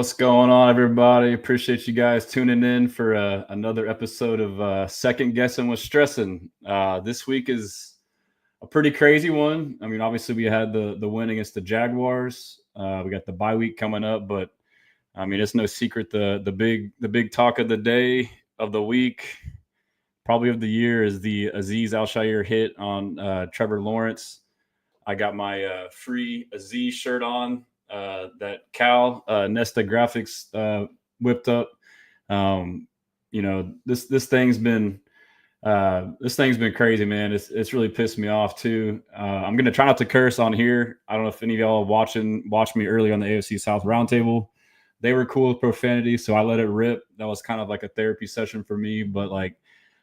What's going on, everybody? Appreciate you guys tuning in for another episode of Second Guessing with Stressan. This week is a pretty crazy one. I mean, obviously we had the win against the Jaguars. We got the bye week coming up, but I mean, it's no secret the big talk of the day, of the week, probably of the year is the Aziz Al-Shaair hit on Trevor Lawrence. I got my free Aziz shirt on that Cal Nesta Graphics whipped up. Um, this thing's been crazy, man. It's really pissed me off too. I'm gonna try not to curse on here. I don't know if any of y'all watched me earlier on the AFC South Roundtable. They were cool with profanity, so I let it rip. That was kind of like a therapy session for me. But like,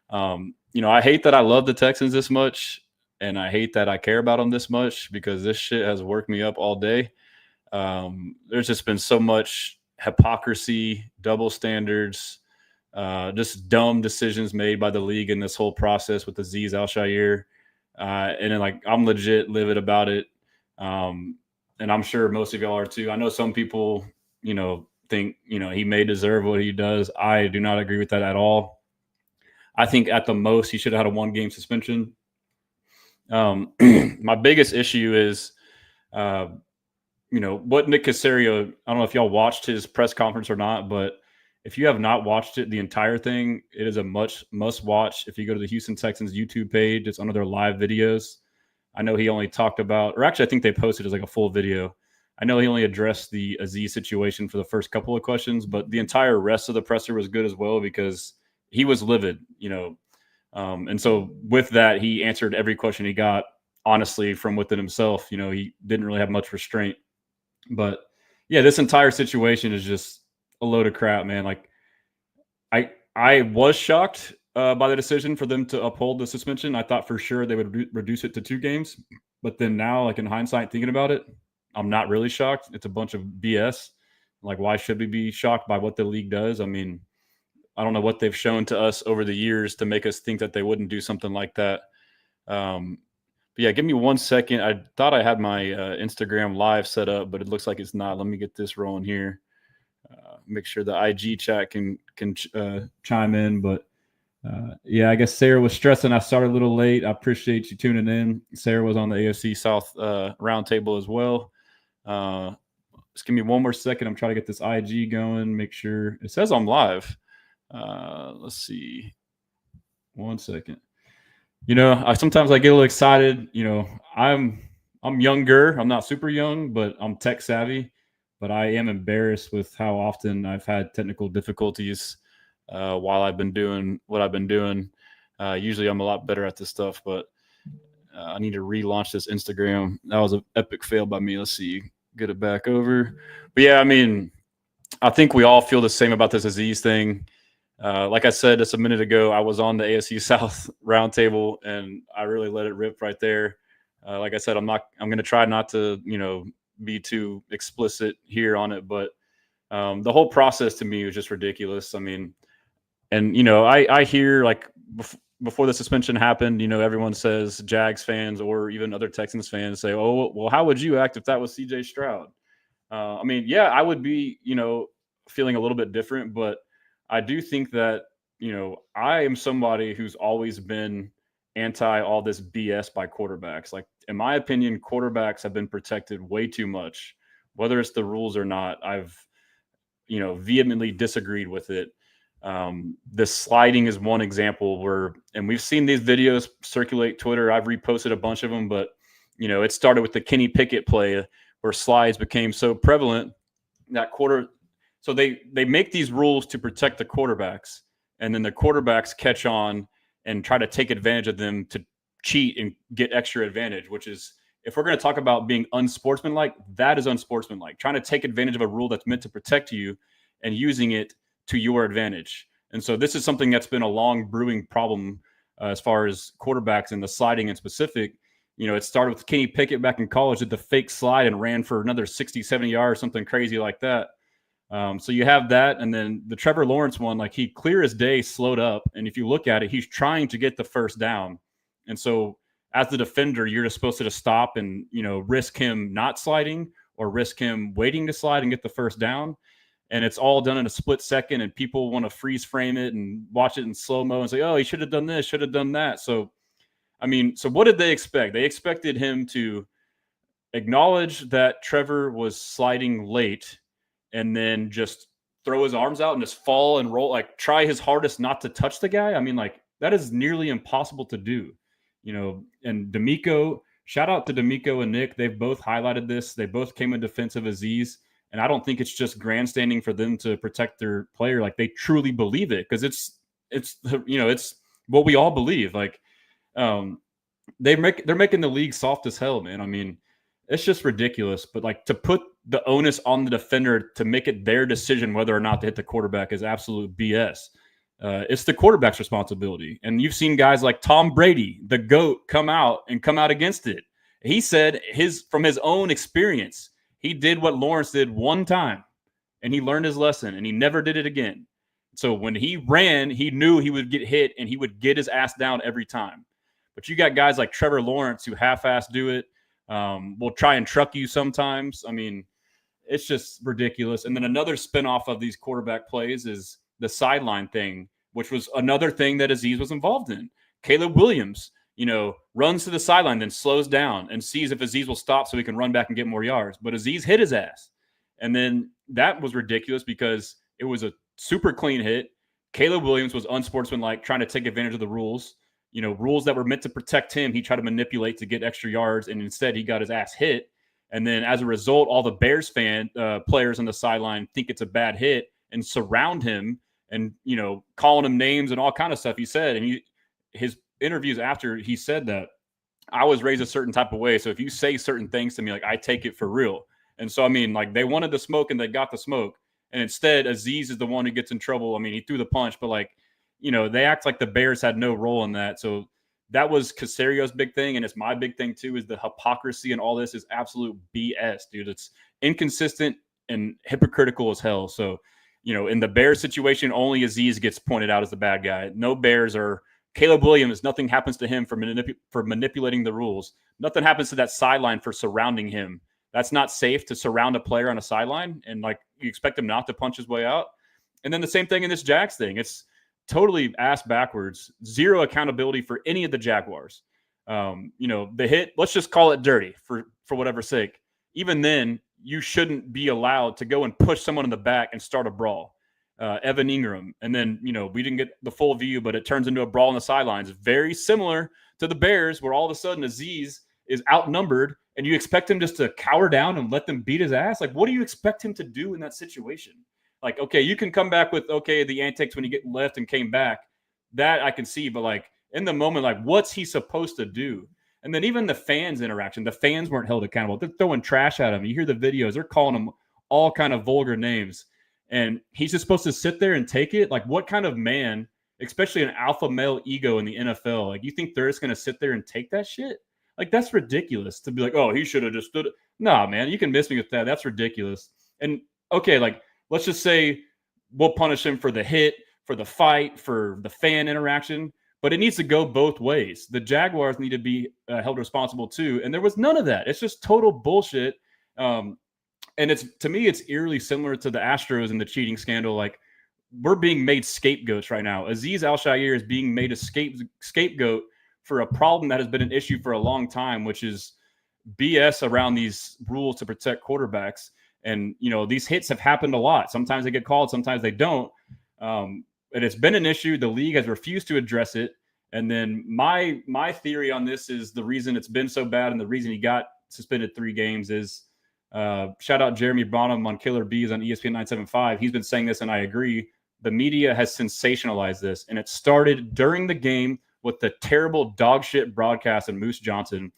I hate that I love the Texans this much, and I hate that I care about them this much because this shit has worked me up all day. There's just been so much hypocrisy, double standards, just dumb decisions made by the league in this whole process with Aziz Al-Shaair. And then, like, I'm legit livid about it. And I'm sure most of y'all are too. I know some people, think, he may deserve what he does. I do not agree with that at all. I think at the most he should have had a 1-game suspension. My biggest issue is, what Nick Caserio, I don't know if y'all watched his press conference or not, but if you have not watched it, the entire thing, it is a must watch. If you go to the Houston Texans YouTube page, it's under their live videos. I know he only talked about, or actually I think they posted it as like a full video. I know he only addressed the Aziz situation for the first couple of questions, but the entire rest of the presser was good as well because he was livid, and so with that, he answered every question he got honestly from within himself. He didn't really have much restraint. But yeah, this entire situation is just a load of crap, man. Like, I was shocked by the decision for them to uphold the suspension. I thought for sure they would reduce it to 2 games. But then now, like, in hindsight, thinking about it, I'm not really shocked. It's a bunch of BS. Like, why should we be shocked by what the league does? I mean, I don't know what they've shown to us over the years to make us think that they wouldn't do something like that. But yeah, give me 1 second. I thought I had my Instagram live set up, but it looks like it's not. Let me get this rolling here. Make sure the IG chat can chime in. But yeah, I guess Sarah was stressing. I started a little late. I appreciate you tuning in. Sarah was on the AFC South roundtable as well. Just give me 1 more second. I'm trying to get this IG going. Make sure it says I'm live. Let's see. 1 second. Sometimes I get a little excited. I'm younger. I'm not super young, but I'm tech savvy. But I am embarrassed with how often I've had technical difficulties while I've been doing what I've been doing. Usually I'm a lot better at this stuff, but I need to relaunch this Instagram. That was an epic fail by me. Let's see. Get it back over. But yeah, I mean, I think we all feel the same about this Aziz thing. Like I said just a minute ago, I was on the AFC South roundtable, and I really let it rip right there. Like I said, I'm going to try not to, be too explicit here on it, but the whole process to me was just ridiculous. I mean, and I hear, like, before the suspension happened, everyone says, Jags fans or even other Texans fans say, "Oh, well, how would you act if that was CJ Stroud?" I mean, yeah, I would be, feeling a little bit different, but I do think that, I am somebody who's always been anti all this BS by quarterbacks. Like, in my opinion, quarterbacks have been protected way too much, whether it's the rules or not. I've, vehemently disagreed with it. The sliding is one example and we've seen these videos circulate Twitter. I've reposted a bunch of them, but, it started with the Kenny Pickett play where slides became so prevalent that So they make these rules to protect the quarterbacks, and then the quarterbacks catch on and try to take advantage of them to cheat and get extra advantage, which is, if we're going to talk about being unsportsmanlike, that is unsportsmanlike. Trying to take advantage of a rule that's meant to protect you and using it to your advantage. And so this is something that's been a long brewing problem as far as quarterbacks and the sliding in specific. It started with Kenny Pickett back in college, did the fake slide and ran for another 60, 70 yards, something crazy like that. So you have that, and then the Trevor Lawrence one, like, he clear as day slowed up, and if you look at it, he's trying to get the first down, and so as the defender, you're just supposed to just stop and risk him not sliding or risk him waiting to slide and get the first down. and it's all done in a split second, and people want to freeze frame it and watch it in slow-mo and say, oh, he should have done this, should have done that. So, I mean, so what did they expect? They expected him to acknowledge that Trevor was sliding late and then just throw his arms out and just fall and roll, like try his hardest not to touch the guy. I mean, like that is nearly impossible to do, and D'Amico, shout out to D'Amico and Nick. They've both highlighted this. They both came in defense of Azeez. And I don't think it's just grandstanding for them to protect their player. Like they truly believe it because it's what we all believe. Like they're making the league soft as hell, man. I mean, it's just ridiculous. But like to put the onus on the defender to make it their decision whether or not to hit the quarterback is absolute BS. It's the quarterback's responsibility. And you've seen guys like Tom Brady, the GOAT, come out against it. He said from his own experience, he did what Lawrence did one time, and he learned his lesson, and he never did it again. So when he ran, he knew he would get hit, and he would get his ass down every time. But you got guys like Trevor Lawrence who half-ass do it. Will try and truck you sometimes. I mean, it's just ridiculous. And then another spinoff of these quarterback plays is the sideline thing, which was another thing that Azeez was involved in. Caleb Williams, runs to the sideline, then slows down and sees if Azeez will stop so he can run back and get more yards. But Azeez hit his ass. And then that was ridiculous because it was a super clean hit. Caleb Williams was unsportsmanlike, trying to take advantage of the rules. Rules that were meant to protect him, he tried to manipulate to get extra yards, and instead he got his ass hit. And then as a result, all the Bears players on the sideline think it's a bad hit and surround him and, calling him names and all kind of stuff he said. And his interviews after, he said that I was raised a certain type of way. So if you say certain things to me, like I take it for real. And so, I mean, like they wanted the smoke and they got the smoke. And instead, Azeez is the one who gets in trouble. I mean, he threw the punch, but like, they act like the Bears had no role in that. So that was Casario's big thing. And it's my big thing too, is the hypocrisy and all this is absolute BS, dude. It's inconsistent and hypocritical as hell. So, in the Bears situation, only Azeez gets pointed out as the bad guy. No Bears or Caleb Williams, nothing happens to him for manipulating the rules. Nothing happens to that sideline for surrounding him. That's not safe to surround a player on a sideline. And like you expect him not to punch his way out. And then the same thing in this Jags thing. It's totally ass backwards. Zero accountability for any of the Jaguars. The hit, let's just call it dirty for whatever's sake. Even then, you shouldn't be allowed to go and push someone in the back and start a brawl. Evan Ingram. And then, we didn't get the full view, but it turns into a brawl on the sidelines. Very similar to the Bears, where all of a sudden Azeez is outnumbered and you expect him just to cower down and let them beat his ass. Like, what do you expect him to do in that situation? Like, okay, you can come back with, the antics when you get left and came back. That I can see, but like in the moment, like what's he supposed to do? And then even the fans interaction, the fans weren't held accountable. They're throwing trash at him. You hear the videos, they're calling him all kind of vulgar names. And he's just supposed to sit there and take it? Like, what kind of man, especially an alpha male ego in the NFL, like, you think they're just going to sit there and take that shit? Like, that's ridiculous to be like, oh, he should have just stood. Nah, man, you can miss me with that. That's ridiculous. And, okay, like, let's just say we'll punish him for the hit, for the fight, for the fan interaction, but it needs to go both ways. The Jaguars need to be held responsible too, and there was none of that. It's just total bullshit. And to me, it's eerily similar to the Astros and the cheating scandal. Like, we're being made scapegoats right now. Azeez Al-Shaair is being made a scapegoat for a problem that has been an issue for a long time, which is BS around these rules to protect quarterbacks. And, these hits have happened a lot. Sometimes they get called, sometimes they don't. And it's been an issue. The league has refused to address it. And then my theory on this is the reason it's been so bad and the reason he got suspended 3 games is shout out Jeremy Bonham on Killer Bees on ESPN 975. He's been saying this, and I agree. The media has sensationalized this, and it started during the game with the terrible dog shit broadcast and Moose Johnson.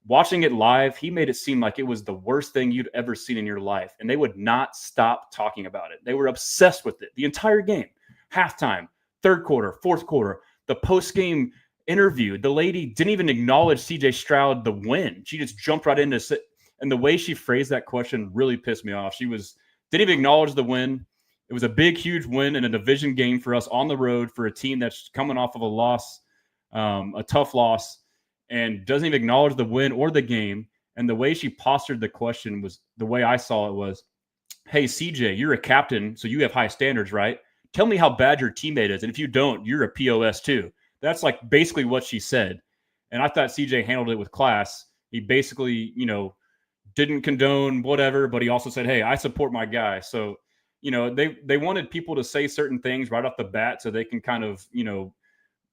Watching it live, he made it seem like it was the worst thing you'd ever seen in your life, and they would not stop talking about it. They were obsessed with it the entire game. Halftime, third quarter, fourth quarter, the post-game interview. The lady didn't even acknowledge C.J. Stroud the win. She just jumped right into it. And the way she phrased that question really pissed me off. Didn't even acknowledge the win. It was a big, huge win in a division game for us on the road for a team that's coming off of a loss, a tough loss, and doesn't even acknowledge the win or the game. And the way she postured the question was, the way I saw it was, hey, CJ, you're a captain, so you have high standards, right? Tell me how bad your teammate is. And if you don't, you're a POS too. That's like basically what she said. And I thought CJ handled it with class. He basically, didn't condone whatever, but he also said, hey, I support my guy. So, they wanted people to say certain things right off the bat so they can kind of,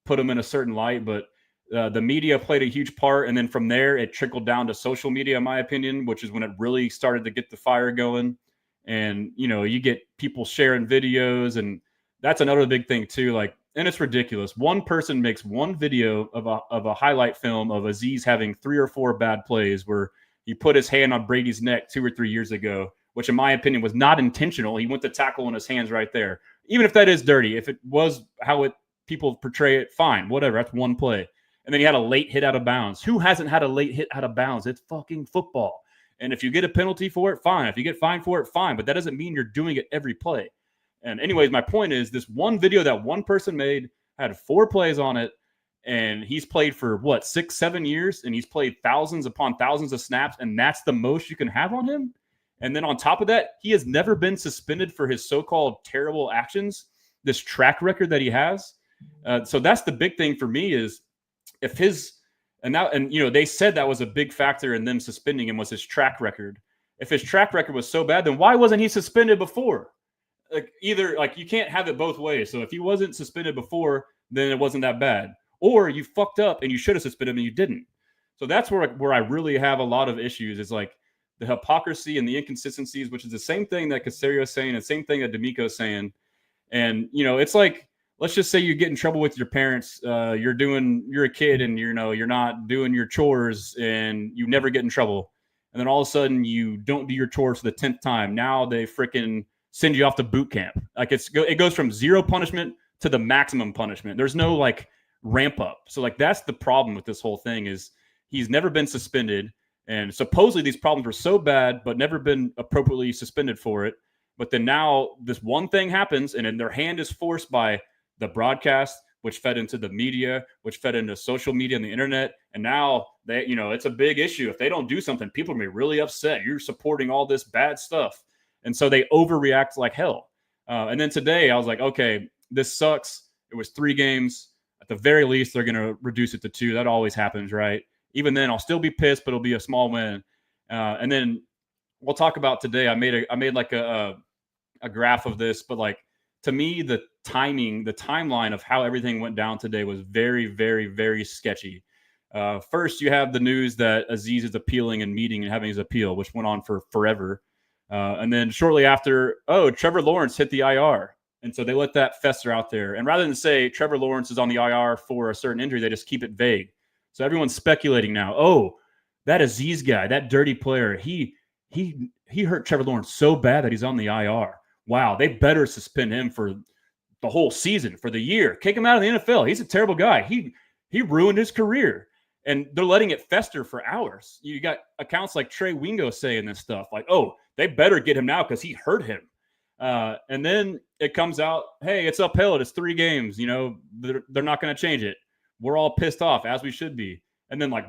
put them in a certain light. But the media played a huge part. And then from there, it trickled down to social media, in my opinion, which is when it really started to get the fire going. And, you get people sharing videos. And that's another big thing, too. Like, and it's ridiculous. One person makes one video of a highlight film of Aziz having 3 or 4 bad plays where he put his hand on Brady's neck 2 or 3 years ago, which in my opinion was not intentional. He went to tackle in his hands right there. Even if that is dirty, if it was how people portray it, fine, whatever. That's one play. And then he had a late hit out of bounds. Who hasn't had a late hit out of bounds? It's fucking football. And if you get a penalty for it, fine. If you get fined for it, fine. But that doesn't mean you're doing it every play. And anyways, my point is this one video that one person made had 4 plays on it. And he's played for 6, 7 years, and he's played thousands upon thousands of snaps, and that's the most you can have on him. And then on top of that, he has never been suspended for his so-called terrible actions, this track record that he has. So that's the big thing for me is if they said that was a big factor in them suspending him was his track record. If his track record was so bad, then why wasn't he suspended before? You can't have it both ways. So if he wasn't suspended before, then it wasn't that bad. Or you fucked up and you should have suspended him and you didn't. So that's where I really have a lot of issues is like the hypocrisy and the inconsistencies, which is the same thing that Casario is saying, and same thing that D'Amico is saying. And, it's like, let's just say you get in trouble with your parents. You're a kid and, you're not doing your chores and you never get in trouble. And then all of a sudden you don't do your chores for the 10th time. Now they freaking send you off to boot camp. Like it goes from 0 punishment to the maximum punishment. There's no like ramp up. So like that's the problem with this whole thing is he's never been suspended, and supposedly these problems were so bad but never been appropriately suspended for it. But then now this one thing happens and then their hand is forced by the broadcast, which fed into the media, which fed into social media and the internet. And now they, it's a big issue. If they don't do something, people are going to be really upset. You're supporting all this bad stuff. And so they overreact like hell. And then today I was like, okay, this sucks. It was 3 games. At the very least, they're going to reduce it to 2. That always happens, right? Even then, I'll still be pissed, but it'll be a small win. And then we'll talk about today. I made like a graph of this, but like to me, the timeline of how everything went down today was very, very, very sketchy. First, you have the news that Aziz is appealing and meeting and having his appeal, which went on for forever. And then shortly after, Trevor Lawrence hit the IR. And so they let that fester out there. And rather than say Trevor Lawrence is on the IR for a certain injury, they just keep it vague. So everyone's speculating now, that Aziz guy, that dirty player, he hurt Trevor Lawrence so bad that he's on the IR. Wow, they better suspend him for the whole season, for the year. Kick him out of the NFL. He's a terrible guy. He ruined his career. And they're letting it fester for hours. You got accounts like Trey Wingo saying this stuff, like, they better get him now because he hurt him. And then it comes out, hey, it's upheld. It's 3 games. They're not going to change it. We're all pissed off, as we should be. And then, like,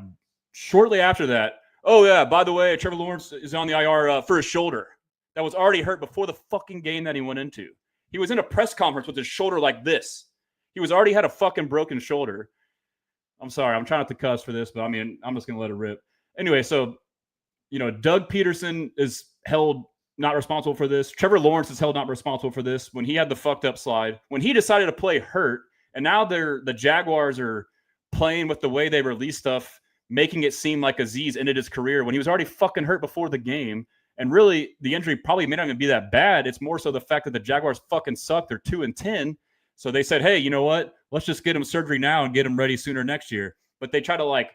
shortly after that, by the way, Trevor Lawrence is on the IR for his shoulder. That was already hurt before the fucking game that he went into. He was in a press conference with his shoulder like this. He was already had a fucking broken shoulder. I'm sorry. I'm trying not to cuss for this, but I mean, I'm just going to let it rip. Anyway, so, Doug Peterson is held not responsible for this. Trevor Lawrence is held not responsible for this when he had the fucked up slide. When he decided to play hurt, and now the Jaguars are playing with the way they release stuff, making it seem like Aziz ended his career when he was already fucking hurt before the game. And really, the injury probably may not even be that bad. It's more so the fact that the Jaguars fucking suck. They're 2-10. So they said, hey, you know what? Let's just get him surgery now and get him ready sooner next year. But they try to like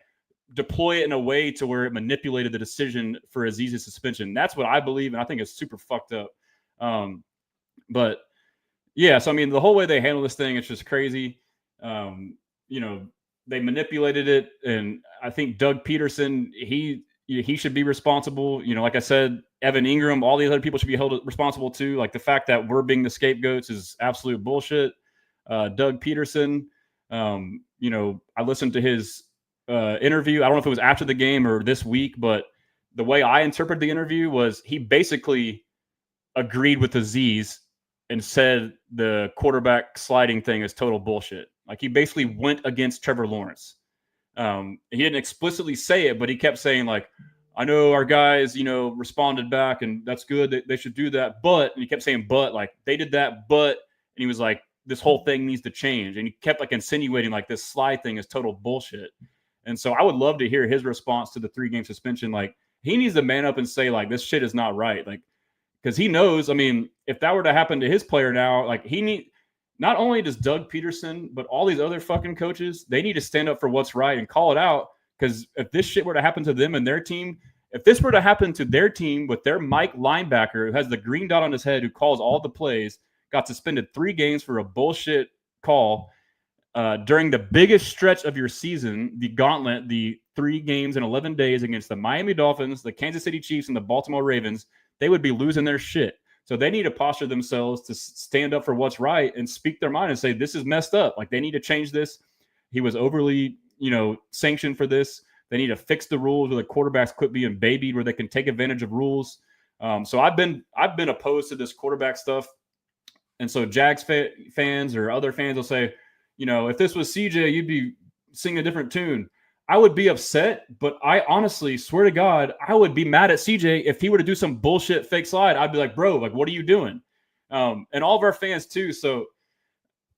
deploy it in a way to where it manipulated the decision for Aziz's suspension. That's what I believe, and I think it's super fucked up. But yeah, so I mean, the whole way they handle this thing, it's just crazy. They manipulated it, and I think Doug Peterson, he should be responsible. Like I said, Evan Ingram, all the other people should be held responsible too. Like the fact that we're being the scapegoats is absolute bullshit. Doug Peterson, I listened to his interview. I don't know if it was after the game or this week, but the way I interpreted the interview was he basically agreed with Aziz and said the quarterback sliding thing is total bullshit. Like he basically went against Trevor Lawrence. He didn't explicitly say it, but he kept saying like, I know our guys, responded back and that's good. They should do that. But, and he kept saying, but like they did that, but, and he was like, this whole thing needs to change. And he kept like insinuating like this slide thing is total bullshit. And so I would love to hear his response to the 3-game suspension. Like he needs to man up and say like, this shit is not right. Like, because he knows, I mean, if that were to happen to his player now, like not only does Doug Peterson, but all these other fucking coaches, they need to stand up for what's right and call it out. Because if this shit were to happen to them and their team, if this were to happen to their team with their Mike linebacker who has the green dot on his head, who calls all the plays, got suspended 3 games for a bullshit call during the biggest stretch of your season, the gauntlet, the 3 games in 11 days against the Miami Dolphins, the Kansas City Chiefs, and the Baltimore Ravens, they would be losing their shit. So they need to posture themselves to stand up for what's right and speak their mind and say, this is messed up. Like they need to change this. He was overly, sanctioned for this. They need to fix the rules where the quarterbacks quit being babied, where they can take advantage of rules. So I've been opposed to this quarterback stuff. And so Jags fans or other fans will say, if this was CJ, you'd be singing a different tune. I would be upset, but I honestly swear to God, I would be mad at CJ if he were to do some bullshit fake slide. I'd be like, bro, like, what are you doing? And all of our fans too. So,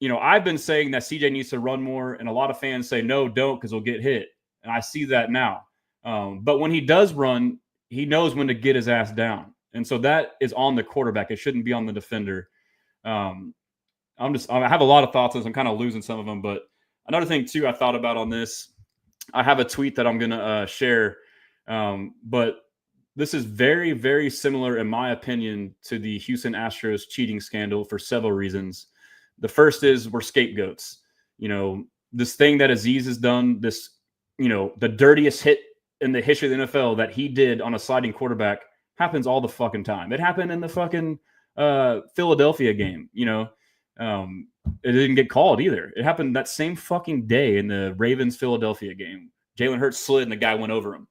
I've been saying that CJ needs to run more, and a lot of fans say, no, don't, because he'll get hit. And I see that now. But when he does run, he knows when to get his ass down. And so that is on the quarterback. It shouldn't be on the defender. I have a lot of thoughts on this. I'm kind of losing some of them. But another thing too, I thought about on this, I have a tweet that I'm going to share. But this is very, very similar, in my opinion, to the Houston Astros cheating scandal for several reasons. The first is we're scapegoats. This thing that Aziz has done, this, the dirtiest hit in the history of the NFL that he did on a sliding quarterback happens all the fucking time. It happened in the fucking Philadelphia game. It didn't get called either. It happened that same fucking day in the Ravens-Philadelphia game. Jalen Hurts slid and the guy went over him.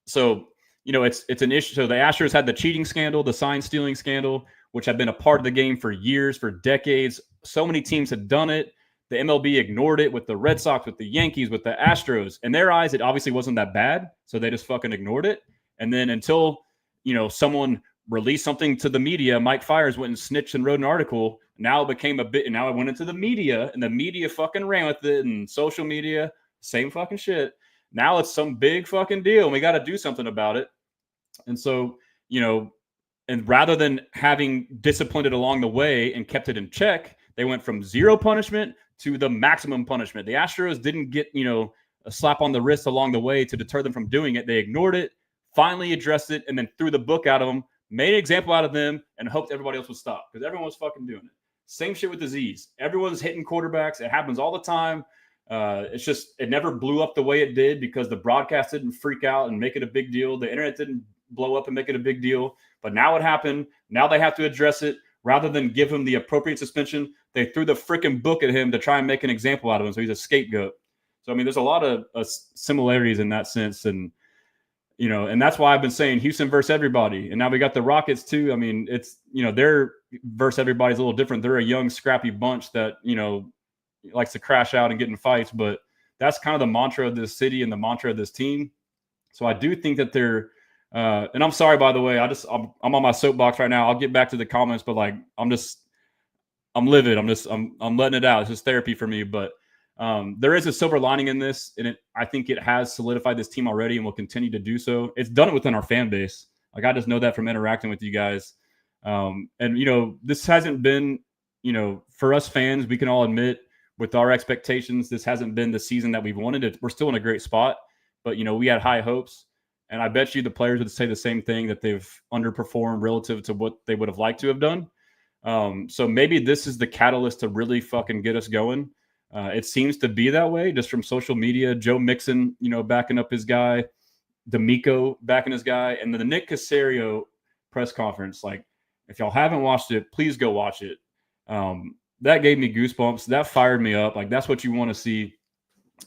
So it's an issue. So the Astros had the cheating scandal, the sign stealing scandal, which had been a part of the game for years, for decades. So many teams had done it. The MLB ignored it with the Red Sox, with the Yankees, with the Astros. In their eyes, it obviously wasn't that bad, so they just fucking ignored it. And then until, someone released something to the media, Mike Fiers went and snitched and wrote an article. Now it became and now it went into the media, and the media fucking ran with it, and social media, same fucking shit. Now it's some big fucking deal, and we got to do something about it. And so, and rather than having disciplined it along the way and kept it in check, they went from 0 punishment to the maximum punishment. The Astros didn't get, a slap on the wrist along the way to deter them from doing it. They ignored it, finally addressed it, and then threw the book at them, made an example out of them, and hoped everybody else would stop because everyone was fucking doing it. Same shit with Aziz. Everyone's hitting quarterbacks. It happens all the time. It's just, it never blew up the way it did because the broadcast didn't freak out and make it a big deal. The internet didn't blow up and make it a big deal. But now it happened. Now they have to address it. Rather than give him the appropriate suspension, they threw the freaking book at him to try and make an example out of him. So he's a scapegoat. So, I mean, there's a lot of similarities in that sense. And, and that's why I've been saying Houston versus everybody. And now we got the Rockets too. I mean, it's, their versus everybody's a little different. They're a young, scrappy bunch that, likes to crash out and get in fights. But that's kind of the mantra of this city and the mantra of this team. So I do think that they're, and I'm sorry, by the way, I'm on my soapbox right now. I'll get back to the comments, but like, I'm livid. I'm letting it out. It's just therapy for me. But there is a silver lining in this, and I think it has solidified this team already and will continue to do so. It's done it within our fan base. Like, I just know that from interacting with you guys. And, this hasn't been, for us fans, we can all admit with our expectations, this hasn't been the season that we've wanted. We're still in a great spot, but, we had high hopes. And I bet you the players would say the same thing, that they've underperformed relative to what they would have liked to have done. So maybe this is the catalyst to really fucking get us going. It seems to be that way just from social media. Joe Mixon, backing up his guy, D'Amico backing his guy, and then the Nick Caserio press conference. Like, if y'all haven't watched it, please go watch it. That gave me goosebumps. That fired me up. Like, that's what you want to see.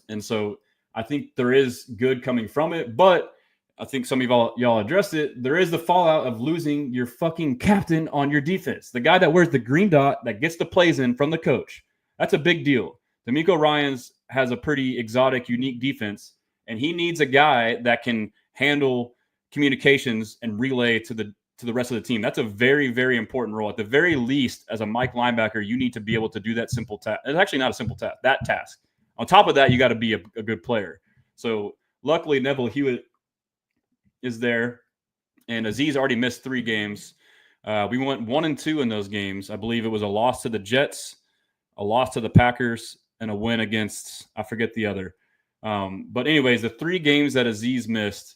And so I think there is good coming from it, but I think some of y'all addressed it. There is the fallout of losing your fucking captain on your defense. The guy that wears the green dot that gets the plays in from the coach. That's a big deal. D'Amico Ryans has a pretty exotic, unique defense, and he needs a guy that can handle communications and relay to the rest of the team. That's a very, very important role. At the very least, as a Mike linebacker, you need to be able to do that simple task. It's actually not a simple task, that task. On top of that, you got to be a good player. So luckily, Neville Hewitt is there, and Azeez already missed 3 games. We went 1-2 in those games. I believe it was a loss to the Jets, a loss to the Packers, and a win against, I forget the other. But anyways, the 3 games that Azeez missed,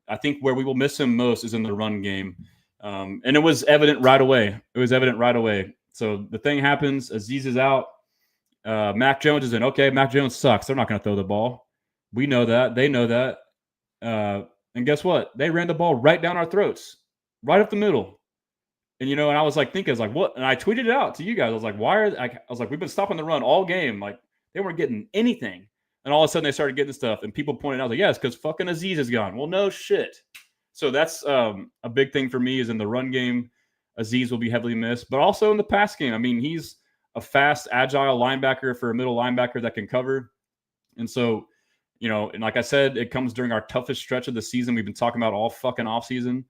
I think where we will miss him most is in the run game. And it was evident right away. So the thing happens, Azeez is out. Mac Jones is in. Okay, Mac Jones sucks. They're not going to throw the ball. We know that. They know that. And guess what? They ran the ball right down our throats, right up the middle. And, and I was like thinking, I was like, what? And I tweeted it out to you guys. I was like, I was like, we've been stopping the run all game. Like, they weren't getting anything. And all of a sudden they started getting stuff. And people pointed out, like, yes, because fucking Azeez is gone. Well, no shit. So that's a big thing for me is in the run game, Azeez will be heavily missed. But also in the pass game, I mean, he's a fast, agile linebacker for a middle linebacker that can cover. And so, and like I said, it comes during our toughest stretch of the season. We've been talking about all fucking offseason.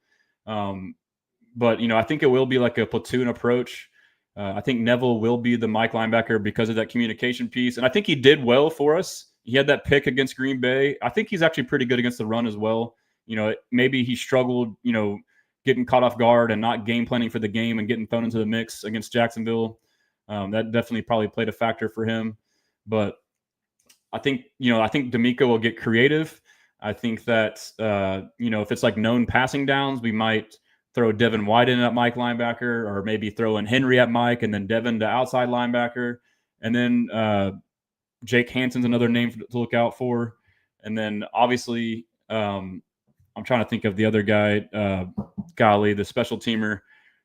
But, I think it will be like a platoon approach. I think Neville will be the Mike linebacker because of that communication piece. And I think he did well for us. He had that pick against Green Bay. I think he's actually pretty good against the run as well. Maybe he struggled, getting caught off guard and not game planning for the game and getting thrown into the mix against Jacksonville. That definitely probably played a factor for him. But I think D'Amico will get creative. I think that, if it's like known passing downs, we might throw Devin White in at Mike linebacker, or maybe throw in Henry at Mike and then Devin to outside linebacker. And then Jake Hanson's another name to look out for. And then obviously I'm trying to think of the other guy, the special teamer.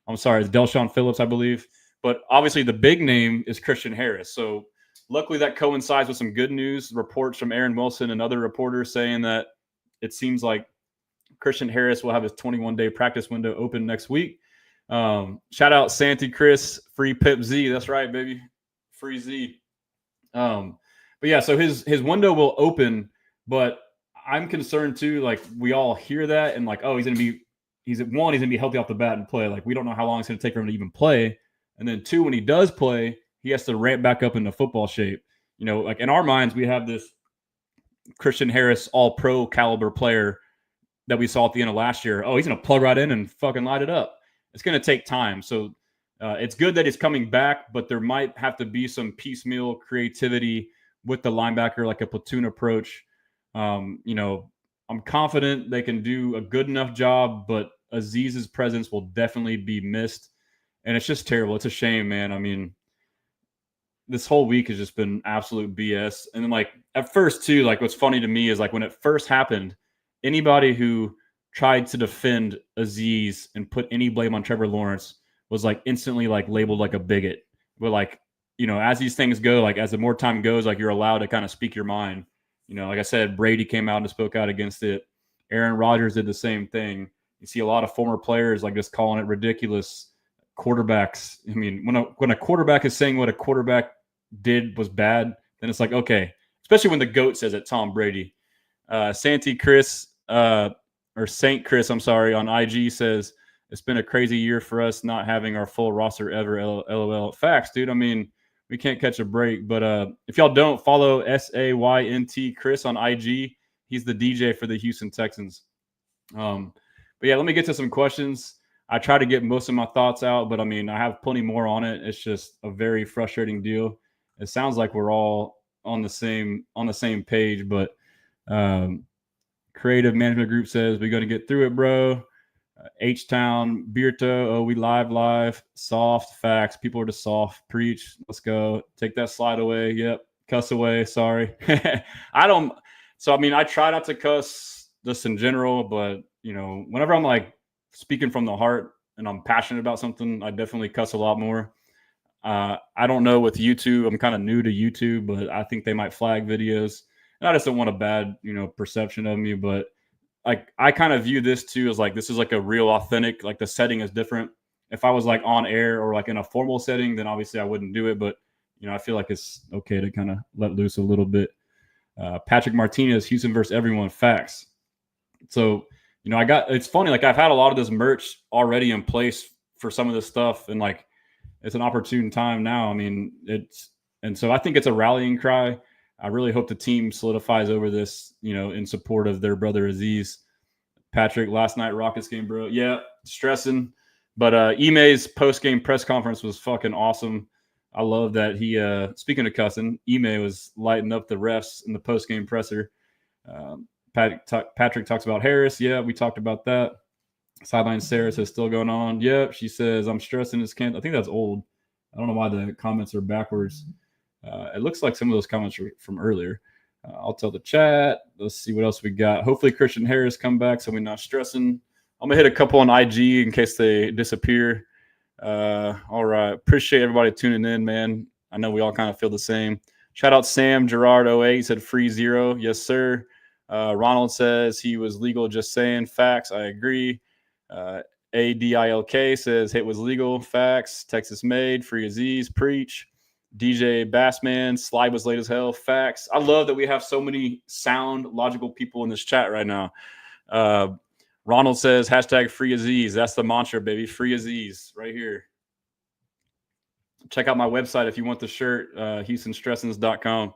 I'm sorry, it's Delshon Phillips, I believe. But obviously the big name is Christian Harris. So luckily that coincides with some good news reports from Aaron Wilson and other reporters saying that it seems like Christian Harris will have his 21-day practice window open next week. Shout out Santi Chris, free Pip Z. That's right, baby. Free Z. But yeah, so his window will open, but I'm concerned too. Like, we all hear that and like, oh, he's going to be healthy off the bat and play. Like, we don't know how long it's going to take for him to even play. And then 2, when he does play, he has to ramp back up into football shape. Like in our minds, we have this Christian Harris all-pro caliber player that we saw at the end of last year. Oh, he's going to plug right in and fucking light it up. It's going to take time. So it's good that he's coming back, but there might have to be some piecemeal creativity with the linebacker, like a platoon approach. I'm confident they can do a good enough job, but Azeez's presence will definitely be missed. And it's just terrible. It's a shame, man. I mean, this whole week has just been absolute BS. And then, like, at first too, like, what's funny to me is like when it first happened, anybody who tried to defend Azeez and put any blame on Trevor Lawrence was like instantly like labeled like a bigot. But like, as these things go, like as the more time goes, like you're allowed to kind of speak your mind. Like I said, Brady came out and spoke out against it. Aaron Rodgers did the same thing. You see a lot of former players like just calling it ridiculous. Quarterbacks. I mean, when a quarterback is saying what a quarterback did was bad, then it's like, okay, especially when the GOAT says it, Tom Brady. Santi Chris, or Saint Chris, I'm sorry, on IG says, it's been a crazy year for us not having our full roster ever. LOL. Facts, dude. I mean, we can't catch a break. But if y'all don't follow SAYNT Chris on IG, he's the DJ for the Houston Texans. But yeah, let me get to some questions. I try to get most of my thoughts out, but I mean, I have plenty more on it. It's just a very frustrating deal. It sounds like we're all on the same page, but Creative Management Group says we're going to get through it, bro. H-Town, Beerto, oh, we live. Soft, facts. People are just soft. Preach. Let's go. Take that slide away. Yep. Cuss away. Sorry. I try not to cuss just in general, but, whenever I'm like speaking from the heart and I'm passionate about something, I definitely cuss a lot more. I don't know with YouTube. I'm kind of new to YouTube, but I think they might flag videos. And I just don't want a bad, perception of me, but like I kind of view this too as like this is like a real authentic, like the setting is different. If I was like on air or like in a formal setting, then obviously I wouldn't do it. But I feel like it's okay to kind of let loose a little bit. Patrick Martinez, Houston versus everyone, facts. So it's funny, like I've had a lot of this merch already in place for some of this stuff, and like it's an opportune time now. I mean, so I think it's a rallying cry. I really hope the team solidifies over this, in support of their brother Aziz. Patrick, last night Rockets game, bro. Yeah, stressing. But Ime's post-game press conference was fucking awesome. I love that he, speaking of cussing, Ime was lighting up the refs in the post-game presser. Patrick talks about Harris. Yeah, we talked about that. Sideline Sarah says, still going on. Yep, she says, I'm stressing this can't. I think that's old. I don't know why the comments are backwards. It looks like some of those comments are from earlier. I'll tell the chat. Let's see what else we got. Hopefully Christian Harris come back so we're not stressing. I'm going to hit a couple on IG in case they disappear. All right. Appreciate everybody tuning in, man. I know we all kind of feel the same. Shout out Sam Gerard 08. He said free 0. Yes, sir. Ronald says he was legal. Just saying. Facts. I agree. ADILK says hit was legal. Facts. Texas made. Free Aziz. Preach. DJ Bassman. Slide was late as hell. Facts. I love that we have so many sound, logical people in this chat right now. Ronald says hashtag free Aziz. That's the mantra, baby. Free Aziz right here. Check out my website if you want the shirt, HoustonStressans.com.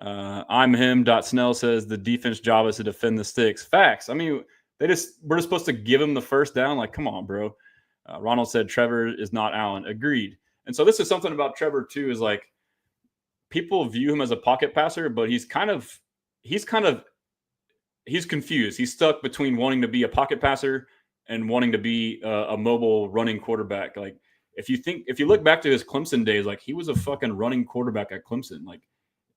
I'm him. Snell says the defense job is to defend the sticks. Facts. I mean, we're just supposed to give him the first down. Like, come on, bro. Ronald said Trevor is not Allen. Agreed. And so this is something about Trevor too, is like people view him as a pocket passer, but he's confused. He's stuck between wanting to be a pocket passer and wanting to be a mobile running quarterback. Like if you look back to his Clemson days, like he was a fucking running quarterback at Clemson. Like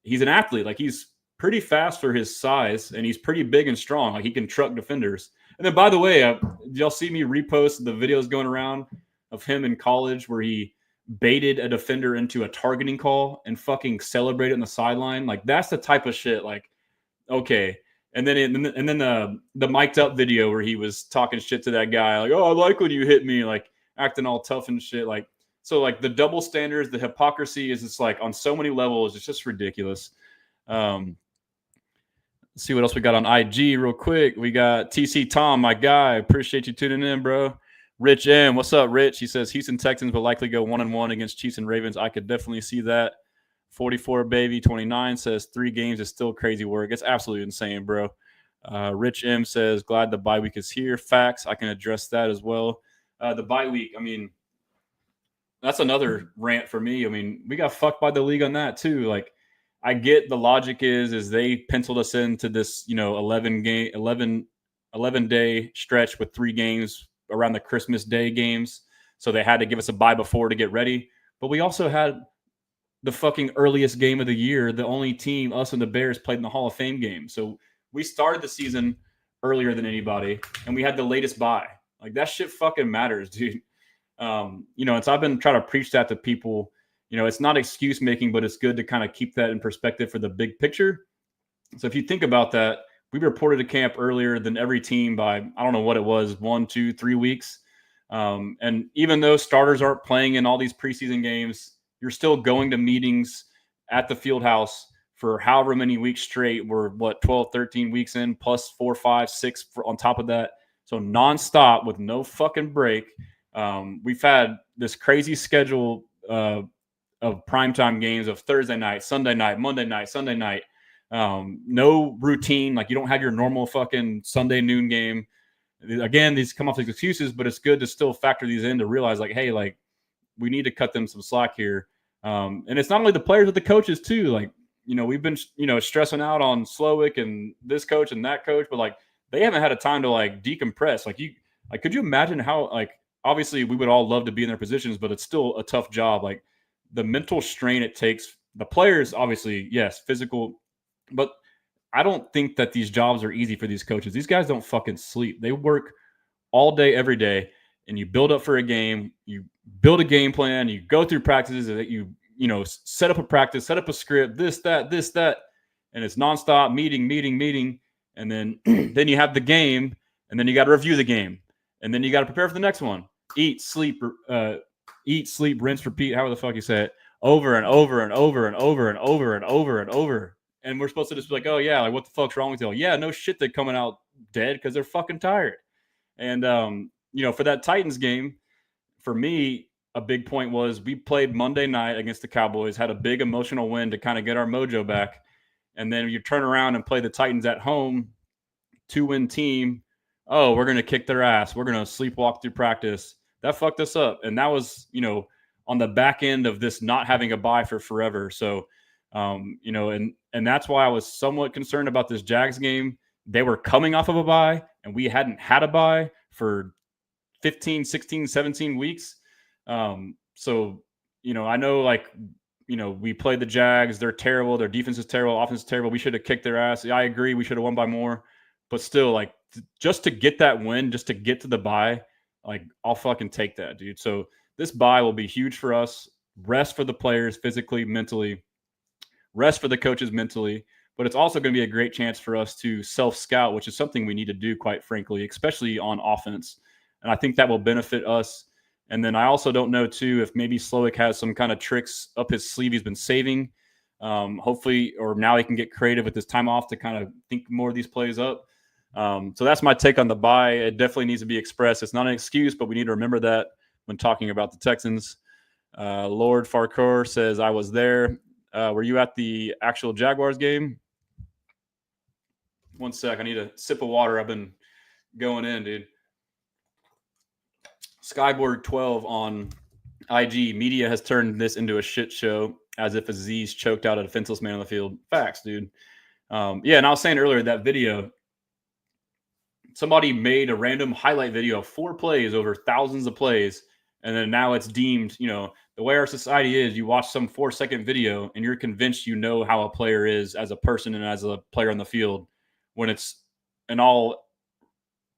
he's an athlete. Like he's pretty fast for his size and he's pretty big and strong. Like he can truck defenders. And then by the way, y'all see me repost the videos going around of him in college where he baited a defender into a targeting call and fucking celebrated on the sideline. Like that's the type of shit. Like, okay. And then the mic'd up video where he was talking shit to that guy, like, oh, I like when you hit me, like acting all tough and shit. Like, so like the double standards, the hypocrisy is just like on so many levels, it's just ridiculous. Let's see what else we got on IG real quick. We got TC Tom, my guy. Appreciate you tuning in, bro. Rich M, what's up, Rich? He says Houston Texans will likely go 1-1 against Chiefs and Ravens. I could definitely see that. 44 baby 29 says 3 games is still crazy work. It's absolutely insane, bro. Rich M says glad the bye week is here. Facts. I can address that as well. The bye week, I mean, that's another rant for me. I mean, we got fucked by the league on that too. Like, I get the logic is they penciled us into this, 11-day stretch with 3 games around the Christmas Day games. So they had to give us a bye before to get ready. But we also had the fucking earliest game of the year. The only team, us and the Bears, played in the Hall of Fame game. So we started the season earlier than anybody, and we had the latest bye. Like, that shit fucking matters, dude. And so I've been trying to preach that to people. It's not excuse making, but it's good to kind of keep that in perspective for the big picture. So if you think about that, we reported to camp earlier than every team by, I don't know what it was, 1, 2, 3 weeks. And even though starters aren't playing in all these preseason games, you're still going to meetings at the field house for however many weeks straight. We're 12, 13 weeks in, plus 4, 5, 6 on top of that. So nonstop with no fucking break. We've had this crazy schedule of primetime games of Thursday night, Sunday night, Monday night, Sunday night. No routine. Like, you don't have your normal fucking Sunday noon game. Again, these come off as excuses, but it's good to still factor these in to realize, like, hey, like, we need to cut them some slack here. And it's not only the players, but the coaches too. Like, we've been, stressing out on Slowick and this coach and that coach, but like, they haven't had a time to like decompress. Like, could you imagine how, like, obviously we would all love to be in their positions, but it's still a tough job. Like, the mental strain it takes, the players, obviously, yes, physical, but I don't think that these jobs are easy for these coaches. These guys don't fucking sleep. They work all day, every day, and you build up for a game. You build a game plan. You go through practices that you set up a practice, set up a script, this, that, and it's nonstop meeting. and then then you have the game, and then you got to review the game, and then you got to prepare for the next one. Eat, sleep, rinse, repeat. However the fuck you say it, over and over and over and over and over and over and over. And we're supposed to just be like, oh yeah, like what the fuck's wrong with you? Yeah, no shit, they're coming out dead because they're fucking tired. And for that Titans game, for me, a big point was we played Monday night against the Cowboys, had a big emotional win to kind of get our mojo back. And then you turn around and play the Titans at home, 2-win team. Oh, we're going to kick their ass. We're going to sleepwalk through practice. That fucked us up. And that was, on the back end of this not having a bye for forever. So, and that's why I was somewhat concerned about this Jags game. They were coming off of a bye, and we hadn't had a bye for 15, 16, 17 weeks. So, I know we played the Jags. They're terrible. Their defense is terrible. Offense is terrible. We should have kicked their ass. Yeah, I agree. We should have won by more. But still, just to get that win, just to get to the bye, I'll fucking take that, dude. So this bye will be huge for us. Rest for the players physically, mentally. Rest for the coaches mentally. But it's also going to be a great chance for us to self-scout, which is something we need to do, quite frankly, especially on offense. And I think that will benefit us. And then I also don't know, too, if maybe Slowick has some kind of tricks up his sleeve he's been saving. Hopefully, or now he can get creative with his time off to kind of think more of these plays up. So that's my take on the bye. It definitely needs to be expressed. It's not an excuse, but we need to remember that when talking about the Texans. Lord Farquhar says, I was there. Were you at the actual Jaguars game? One sec. I need a sip of water. I've been going in, dude. Skyborg 12 on IG. Media has turned this into a shit show as if Aziz choked out a defenseless man on the field. Facts, dude. And I was saying earlier, that video, somebody made a random highlight video of 4 plays over thousands of plays, and then now it's deemed, the way our society is, you watch some 4-second video and you're convinced you know how a player is as a person and as a player on the field, when it's, in all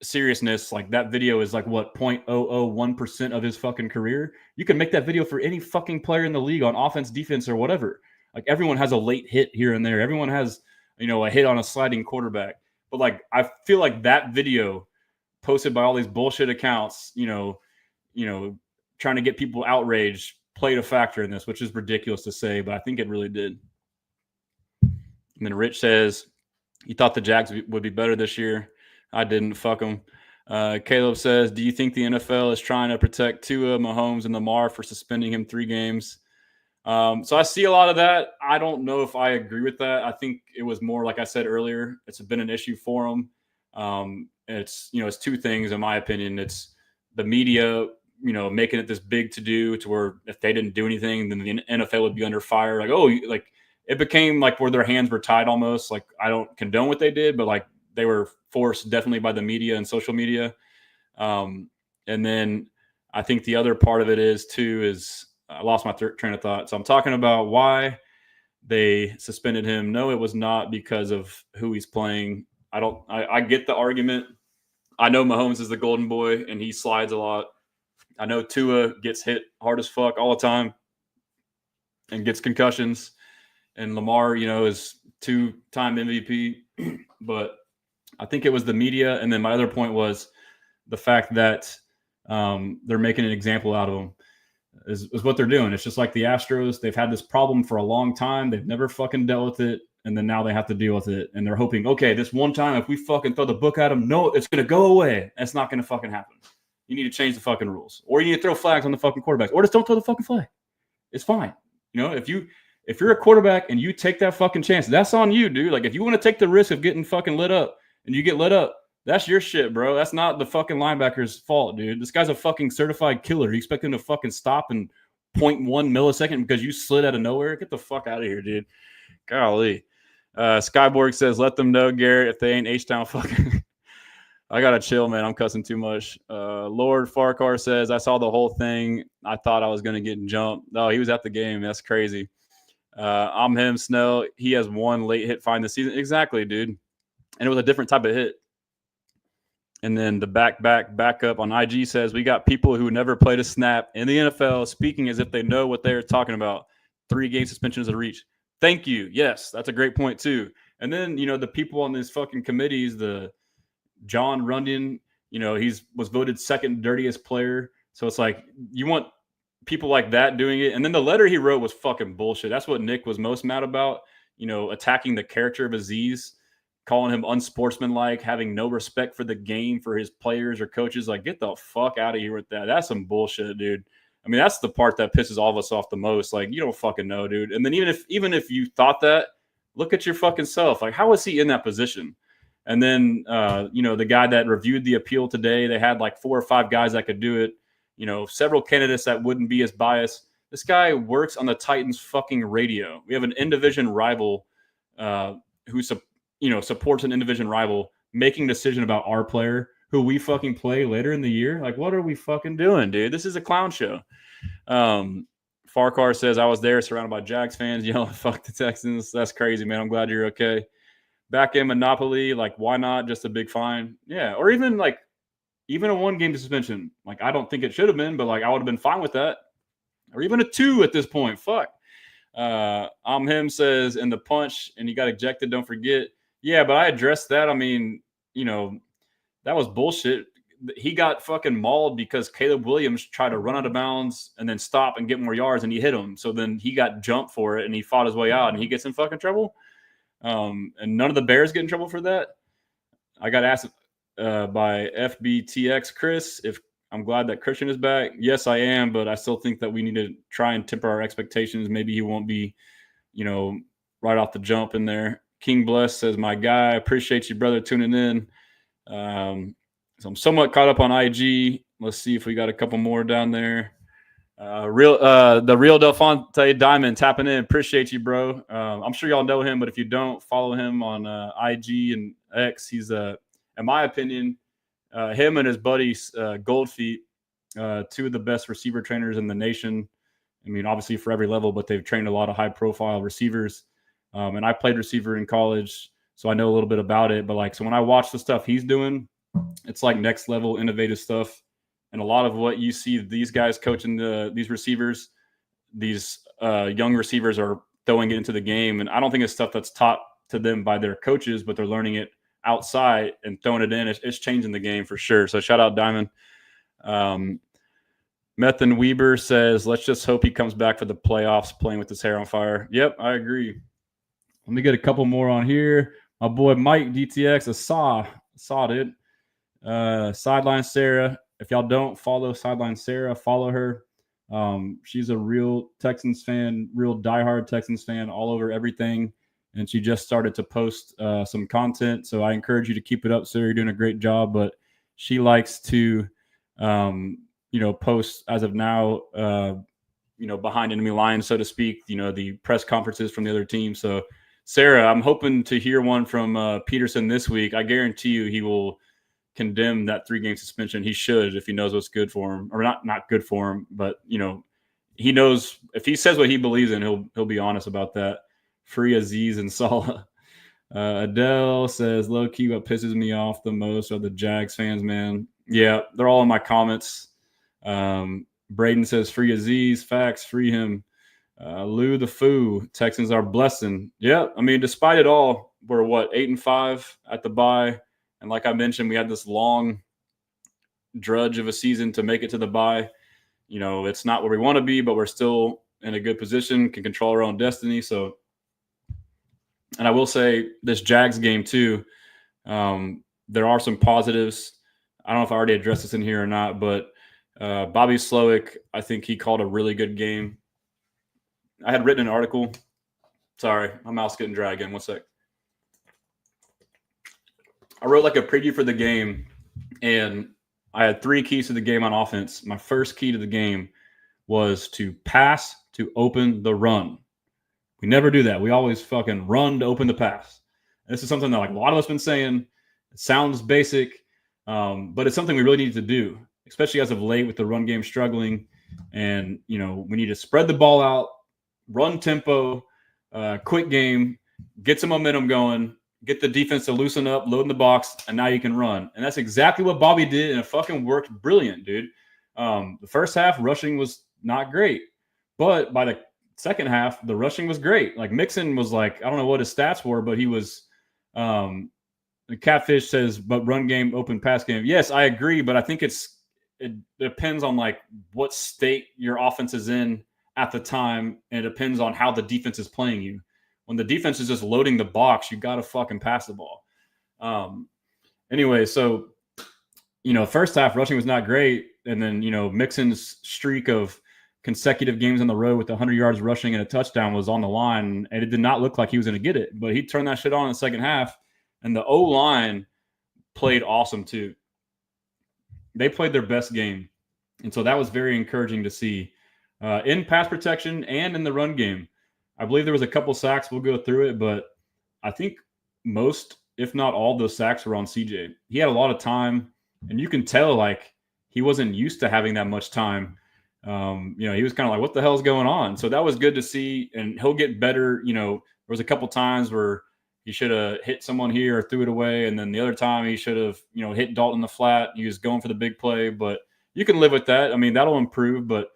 seriousness, that video is 0.001% of his fucking career. You can make that video for any fucking player in the league on offense, defense, or whatever. Everyone has a late hit here and there. Everyone has, a hit on a sliding quarterback. But I feel like that video posted by all these bullshit accounts, trying to get people outraged, played a factor in this, which is ridiculous to say, but I think it really did. And then Rich says he thought the Jags would be better this year. I didn't. Fuck them. Caleb says, do you think the NFL is trying to protect Tua, Mahomes, and Lamar for suspending him 3 games? So I see a lot of that. I don't know if I agree with that. I think it was more, like I said earlier, it's been an issue for them. It's 2 things, in my opinion. It's the media, making it this big to do, to where if they didn't do anything, then the NFL would be under fire. It became where their hands were tied almost. I don't condone what they did, but they were forced definitely by the media and social media. And then I think the other part of it is I lost my train of thought. So I'm talking about why they suspended him. No, it was not because of who he's playing. I get the argument. I know Mahomes is the golden boy and he slides a lot. I know Tua gets hit hard as fuck all the time and gets concussions. And Lamar, is 2-time MVP. But I think it was the media. And then my other point was the fact that they're making an example out of him is what they're doing. It's just like the Astros. They've had this problem for a long time. They've never fucking dealt with it. And then now they have to deal with it. And they're hoping, okay, this one time, if we fucking throw the book at them, no, it's going to go away. That's not going to fucking happen. You need to change the fucking rules. Or you need to throw flags on the fucking quarterbacks. Or just don't throw the fucking flag. It's fine. If you're a quarterback and you take that fucking chance, that's on you, dude. If you want to take the risk of getting fucking lit up and you get lit up, that's your shit, bro. That's not the fucking linebacker's fault, dude. This guy's a fucking certified killer. You expect him to fucking stop in 0.1 millisecond because you slid out of nowhere? Get the fuck out of here, dude. Golly. Skyborg says, let them know, Garrett, if they ain't H-Town fucking. I got to chill, man. I'm cussing too much. Lord Farquhar says, I saw the whole thing. I thought I was going to get jumped. No, he was at the game. That's crazy. I'm him, Snell. He has 1 late hit fine this season. Exactly, dude. And it was a different type of hit. And then the backup on IG says, we got people who never played a snap in the NFL speaking as if they know what they're talking about. 3-game suspension is a reach. Thank you. Yes, that's a great point too. And then, the people on these fucking committees, the John Runyon, was voted second dirtiest player. So it's like, you want people like that doing it. And then the letter he wrote was fucking bullshit. That's what Nick was most mad about, attacking the character of Aziz, calling him unsportsmanlike, having no respect for the game, for his players or coaches. Like, get the fuck out of here with that. That's some bullshit, dude. I mean, that's the part that pisses all of us off the most. Like, you don't fucking know, dude. And then even if you thought that, look at your fucking self. Like, how is he in that position? And then, the guy that reviewed the appeal today, they had like 4 or 5 guys that could do it. Several candidates that wouldn't be as biased. This guy works on the Titans fucking radio. We have an in-division rival who supports an in-division rival making a decision about our player who we fucking play later in the year. Like, what are we fucking doing, dude? This is a clown show. Farcar says, I was there surrounded by Jags fans yelling, fuck the Texans. That's crazy, man. I'm glad you're okay. Back in Monopoly, like, why not? Just a big fine. Yeah. Or even a 1-game suspension. Like, I don't think it should have been, but like, I would have been fine with that. Or even a 2 at this point. Fuck. Him says, in the punch, and he got ejected, don't forget. Yeah, but I addressed that. I mean, that was bullshit. He got fucking mauled because Caleb Williams tried to run out of bounds and then stop and get more yards, and he hit him. So then he got jumped for it, and he fought his way out, and he gets in fucking trouble. And none of the Bears get in trouble for that. I got asked by FBTX Chris if I'm glad that Christian is back. Yes, I am, but I still think that we need to try and temper our expectations. Maybe he won't be, right off the jump in there. King Bless says, my guy, appreciate you, brother, tuning in. So I'm somewhat caught up on IG. Let's see if we got a couple more down there. The real Delfonte Diamond tapping in. Appreciate you, bro. I'm sure y'all know him, but if you don't, follow him on IG and X. He's, in my opinion, him and his buddy Goldfeet, 2 of the best receiver trainers in the nation. I mean, obviously for every level, but they've trained a lot of high-profile receivers. And I played receiver in college, so I know a little bit about it. But so when I watch the stuff he's doing, it's like next level innovative stuff. And a lot of what you see these guys coaching these receivers, these young receivers are throwing it into the game. And I don't think it's stuff that's taught to them by their coaches, but they're learning it outside and throwing it in. It's changing the game for sure. So shout out Diamond. Methan Weber says, let's just hope he comes back for the playoffs playing with his hair on fire. Yep, I agree. Let me get a couple more on here. My boy Mike DTX, saw it. Sideline Sarah. If y'all don't follow Sideline Sarah, follow her. She's a real Texans fan, real diehard Texans fan, all over everything. And she just started to post some content. So I encourage you to keep it up, Sarah. You're doing a great job. But she likes to, post as of now, behind enemy lines, so to speak, the press conferences from the other team. So Sarah, I'm hoping to hear one from Peterson this week. I guarantee you he will condemn that 3-game suspension. He should, if he knows what's good for him, or not good for him, but he knows if he says what he believes in, he'll be honest about that. Free Aziz and Salah. Adele says, low key, what pisses me off the most are the Jags fans, man. Yeah, they're all in my comments. Braden says, free Aziz, facts, free him. Lou the Foo, Texans are blessing. Yeah, I mean, despite it all, we're 8-5 at the bye. And like I mentioned, we had this long drudge of a season to make it to the bye. It's not where we want to be, but we're still in a good position, can control our own destiny. So, and I will say this Jags game too, there are some positives. I don't know if I already addressed this in here or not, but Bobby Slowick, I think he called a really good game. I had written an article. Sorry, my mouth's getting dry again. 1 sec. I wrote a preview for the game, and I had 3 keys to the game on offense. My first key to the game was to pass to open the run. We never do that. We always fucking run to open the pass. This is something that a lot of us been saying. It sounds basic, but it's something we really need to do, especially as of late with the run game struggling. And, we need to spread the ball out, run tempo, quick game, get some momentum going, get the defense to loosen up, load in the box, and now you can run. And that's exactly what Bobby did, and it fucking worked brilliant, dude. The first half, rushing was not great. But by the second half, the rushing was great. Mixon was I don't know what his stats were, but he was The Catfish says, but run game, open pass game. Yes, I agree, but I think it depends on like what state your offense is in at the time, and it depends on how the defense is playing you. When the defense is just loading the box, you got to fucking pass the ball. Anyway, so first half rushing was not great, and then Mixon's streak of consecutive games on the road with 100 yards rushing and a touchdown was on the line, and it did not look like he was going to get it. But he turned that shit on in the second half, and the O-line played awesome too. They played their best game, and so that was very encouraging to see in pass protection and in the run game. I believe there was a couple sacks. We'll go through it, but I think most, if not all, those sacks were on CJ. He had a lot of time, and you can tell like he wasn't used to having that much time. He was kind of like, what the hell's going on? So that was good to see, and he'll get better. There was a couple times where he should have hit someone here or threw it away, and then the other time he should have, hit Dalton in the flat. He was going for the big play, but you can live with that. I mean, that'll improve. But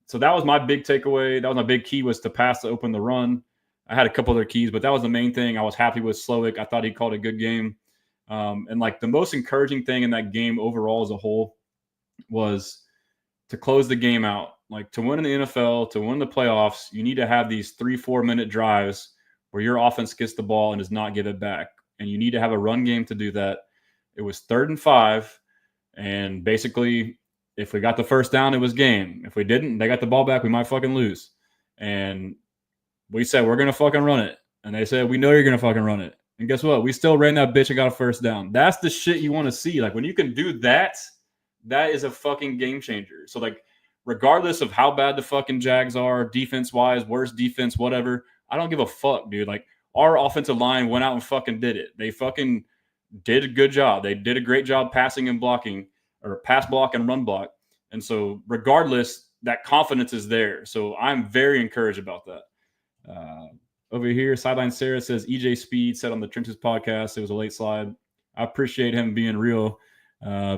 so that was my big takeaway. That was my big key, was to pass to open the run. I had a couple other keys, but that was the main thing. I was happy with Slowick. I thought he called a good game. And like the most encouraging thing in that game overall as a whole was to close the game out. Like, to win in the NFL, to win the playoffs, you need to have these 3-4 minute drives where your offense gets the ball and does not give it back. And you need to have a run game to do that. It was 3rd and 5. And basically, if we got the first down, it was game. If we didn't, they got the ball back, we might fucking lose. And we said, we're going to fucking run it. And they said, we know you're going to fucking run it. And guess what? We still ran that bitch and got a first down. That's the shit you want to see. Like, when you can do that, that is a fucking game changer. So, like, regardless of how bad the fucking Jags are, defense-wise, worst defense, whatever, I don't give a fuck, dude. Like, our offensive line went out and fucking did it. They fucking did a good job. They did a great job passing and blocking, or pass block and run block. And so, regardless, that confidence is there. So, I'm very encouraged about that. Over here, Sideline Sarah says, EJ Speed said on the Trenches podcast, it was a late slide. I appreciate him being real.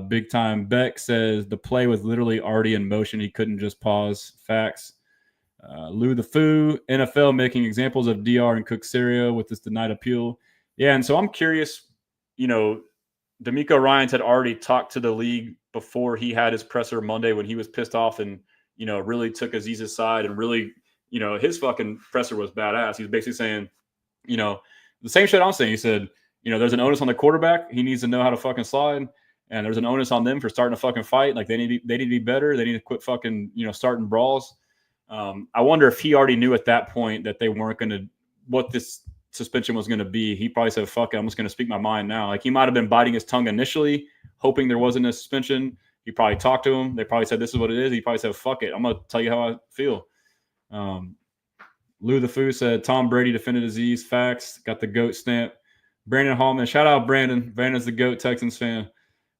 Big time. Beck says the play was literally already in motion. He couldn't just pause. Facts. Lou the Foo, NFL making examples of DR and Cook Syria with this denied appeal. Yeah, and so I'm curious, D'Amico Ryans had already talked to the league before he had his presser Monday when he was pissed off and, really took Aziz's side and really, his fucking presser was badass. He was basically saying, the same shit I'm saying. He said, there's an onus on the quarterback. He needs to know how to fucking slide. And there's an onus on them for starting a fucking fight. Like, they need to be better. They need to quit fucking, starting brawls. I wonder if he already knew at that point that they weren't going to, what this suspension was going to be. He probably said, fuck it, I'm just going to speak my mind now. Like, he might have been biting his tongue initially, hoping there wasn't a suspension. He probably talked to him. They probably said, this is what it is. He probably said, fuck it, I'm going to tell you how I feel. Lou the Foo said, Tom Brady defended Aziz. Facts. Got the GOAT stamp. Brandon Hallman. Shout out Brandon. Brandon's the GOAT Texans fan.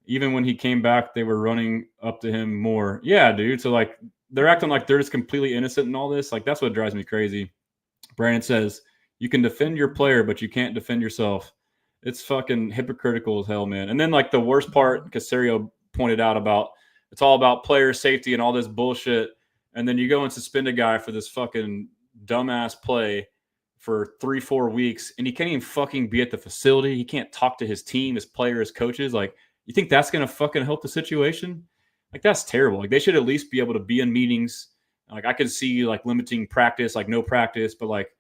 Even when he came back, they were running up to him more. Yeah, dude. So, like, they're acting like they're just completely innocent in all this. Like, that's what drives me crazy. Brandon says, you can defend your player, but you can't defend yourself. It's fucking hypocritical as hell, man. And then, like, the worst part, Casario pointed out about, it's all about player safety and all this bullshit. And then you go and suspend a guy for this fucking dumbass play for 3-4 weeks, and he can't even fucking be at the facility. He can't talk to his team, his players, coaches. Like, you think that's going to fucking help the situation? Like, that's terrible. Like, they should at least be able to be in meetings. Like, I could see, like, limiting practice, like, no practice, but, like,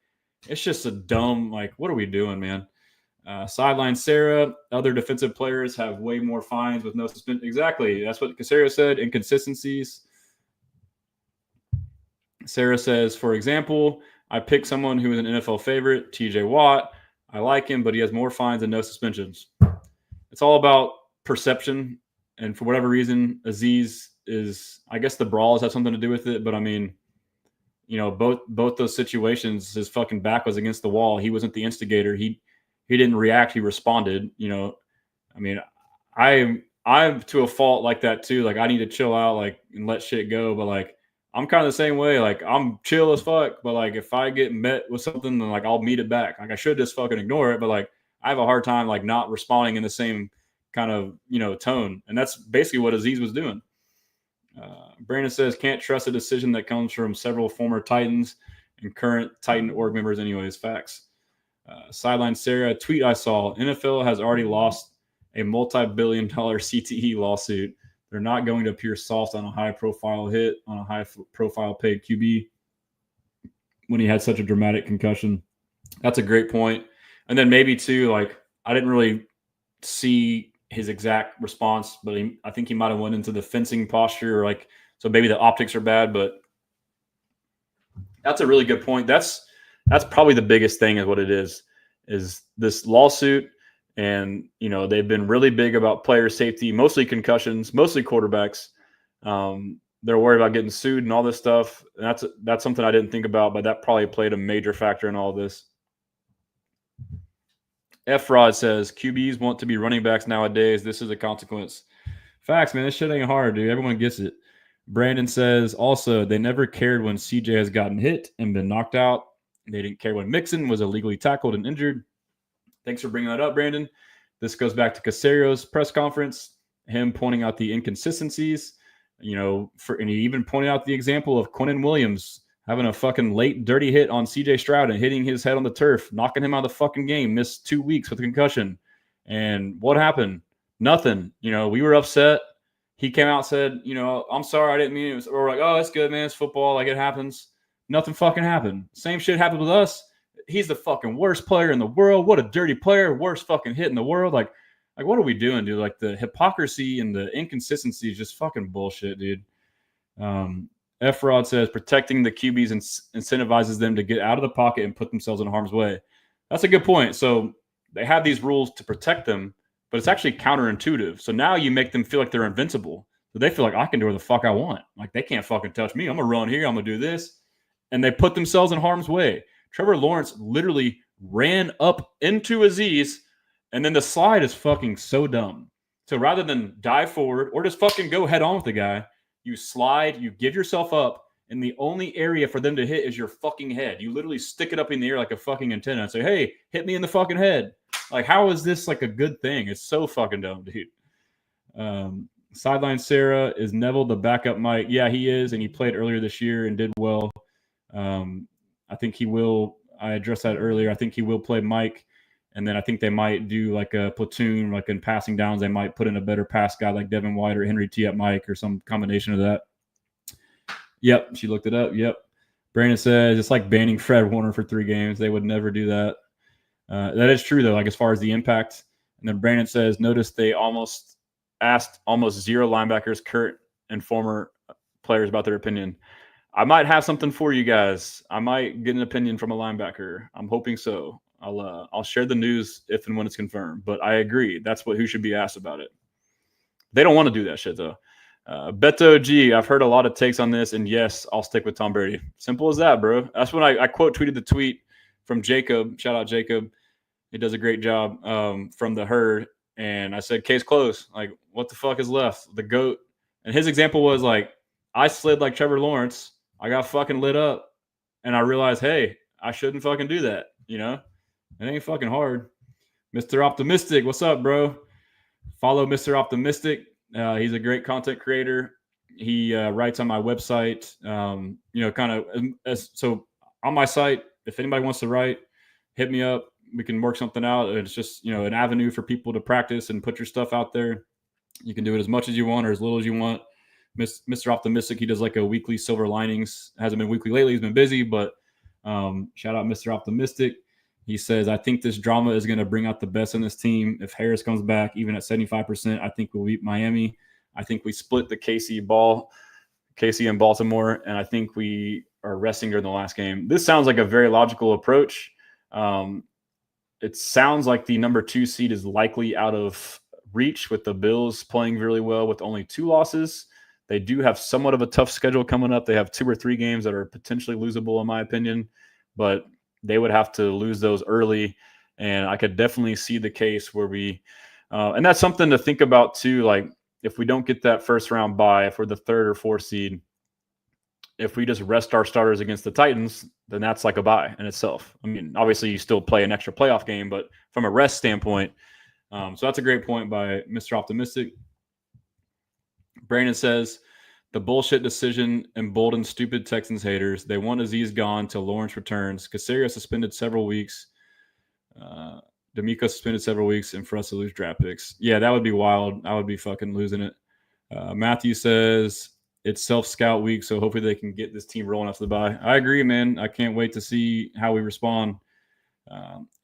it's just a dumb, like, what are we doing, man? Sideline Sarah, other defensive players have way more fines with no suspension. Exactly. That's what Casario said. Inconsistencies. Sarah says, for example, I picked someone who is an NFL favorite, TJ Watt. I like him, but he has more fines and no suspensions. It's all about perception. And for whatever reason, Aziz is, I guess the brawls have something to do with it. But I mean, both those situations, his fucking back was against the wall. He wasn't the instigator. He didn't react. He responded. I mean, I'm to a fault like that too. Like, I need to chill out, like, and let shit go. But, like, I'm kind of the same way. Like, I'm chill as fuck, but, like, if I get met with something, then, like, I'll meet it back. Like, I should just fucking ignore it, but, like, I have a hard time, like, not responding in the same kind of, tone. And that's basically what Aziz was doing. Brandon says, can't trust a decision that comes from several former Titans and current Titan org members anyways. Facts. Sideline Sarah, tweet I saw, NFL has already lost a multi-billion-dollar CTE lawsuit. They're not going to appear soft on a high-profile hit on a high-profile paid QB when he had such a dramatic concussion. That's a great point. And then maybe too, like I didn't really see his exact response, but I think he might have went into the fencing posture, or like so maybe the optics are bad. But that's a really good point. That's probably the biggest thing is what it is this lawsuit. And they've been really big about player safety, mostly concussions, mostly quarterbacks. They're worried about getting sued and all this stuff. And that's something I didn't think about, but that probably played a major factor in all this. F-Rod says, QBs want to be running backs nowadays. This is a consequence. Facts, man. This shit ain't hard, dude. Everyone gets it. Brandon says, also, they never cared when CJ has gotten hit and been knocked out. They didn't care when Mixon was illegally tackled and injured. Thanks for bringing that up, Brandon. This goes back to Casario's press conference, him pointing out the inconsistencies, and he even pointed out the example of Quinnen Williams having a fucking late dirty hit on CJ Stroud and hitting his head on the turf, knocking him out of the fucking game, missed 2 weeks with a concussion. And what happened? Nothing. We were upset. He came out and said, I'm sorry, I didn't mean it. We're like, oh, it's good, man. It's football. Like, it happens. Nothing fucking happened. Same shit happened with us. He's the fucking worst player in the world. What a dirty player. Worst fucking hit in the world. Like what are we doing, dude? Like, the hypocrisy and the inconsistency is just fucking bullshit, dude. F-Rod says, protecting the QBs incentivizes them to get out of the pocket and put themselves in harm's way. That's a good point. So they have these rules to protect them, but it's actually counterintuitive. So now you make them feel like they're invincible. So they feel like I can do whatever the fuck I want. Like, they can't fucking touch me. I'm going to run here. I'm going to do this. And they put themselves in harm's way. Trevor Lawrence literally ran up into Aziz, and then the slide is fucking so dumb. So rather than dive forward or just fucking go head on with the guy, you slide, you give yourself up, and the only area for them to hit is your fucking head. You literally stick it up in the air like a fucking antenna and say, hey, hit me in the fucking head. Like, how is this like a good thing? It's so fucking dumb, dude. Sideline Sarah, is Neville the backup Mike? Yeah, he is, and he played earlier this year and did well. I think he will. I addressed that earlier. I think he will play Mike, and then I think they might do like a platoon, like in passing downs. They might put in a better pass guy like Devin White or Henry T at Mike or some combination of that. Yep, she looked it up. Yep. Brandon says it's like banning Fred Warner for 3 games. They would never do that. That is true, though, like as far as the impact. And then Brandon says, notice they asked almost 0 linebackers, current and former players, about their opinion. I might have something for you guys. I might get an opinion from a linebacker. I'm hoping so. I'll share the news if and when it's confirmed. But I agree. That's who should be asked about it. They don't want to do that shit, though. Beto G, I've heard a lot of takes on this, and yes, I'll stick with Tom Brady. Simple as that, bro. That's when I quote tweeted the tweet from Jacob. Shout out Jacob. He does a great job from the herd. And I said, case closed. Like, what the fuck is left? The GOAT. And his example was like, I slid like Trevor Lawrence. I got fucking lit up. And I realized, hey, I shouldn't fucking do that. It ain't fucking hard. Mr. Optimistic, what's up, bro? Follow Mr. Optimistic. He's a great content creator. He writes on my website. So on my site, if anybody wants to write, hit me up. We can work something out. It's just, an avenue for people to practice and put your stuff out there. You can do it as much as you want or as little as you want. Mr. Optimistic, he does like a weekly silver linings. Hasn't been weekly lately. He's been busy, but shout out Mr. Optimistic. He says, I think this drama is going to bring out the best in this team. If Harris comes back, even at 75%, I think we'll beat Miami. I think we split the KC in Baltimore, and I think we are resting during the last game. This sounds like a very logical approach. It sounds like the number 2 seed is likely out of reach with the Bills playing really well with only 2 losses. They do have somewhat of a tough schedule coming up. They have 2 or 3 games that are potentially losable, in my opinion, but they would have to lose those early. And I could definitely see the case where and that's something to think about too. Like, if we don't get that first round bye, if we're the 3rd or 4th seed, if we just rest our starters against the Titans, then that's like a bye in itself. I mean, obviously you still play an extra playoff game, but from a rest standpoint, so that's a great point by Mr. Optimistic. Brandon says, the bullshit decision emboldened stupid Texans haters. They want Aziz gone till Lawrence returns. Casario suspended several weeks. D'Amico suspended several weeks, and for us to lose draft picks. Yeah, that would be wild. I would be fucking losing it. Matthew says it's self-scout week, so hopefully they can get this team rolling after the bye. I agree, man. I can't wait to see how we respond.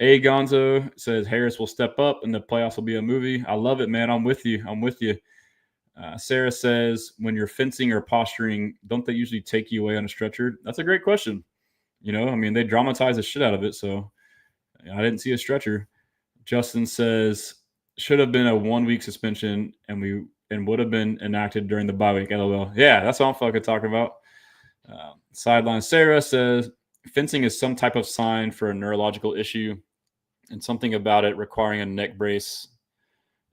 A Gonzo says Harris will step up and the playoffs will be a movie. I love it, man. I'm with you. Sarah says, when you're fencing or posturing, don't they usually take you away on a stretcher? That's a great question. I mean, they dramatize the shit out of it, so I didn't see a stretcher. Justin says, should have been a 1-week suspension and would have been enacted during the bye week. LOL. Yeah, that's what I'm fucking talking about. Sideline Sarah says, fencing is some type of sign for a neurological issue and something about it requiring a neck brace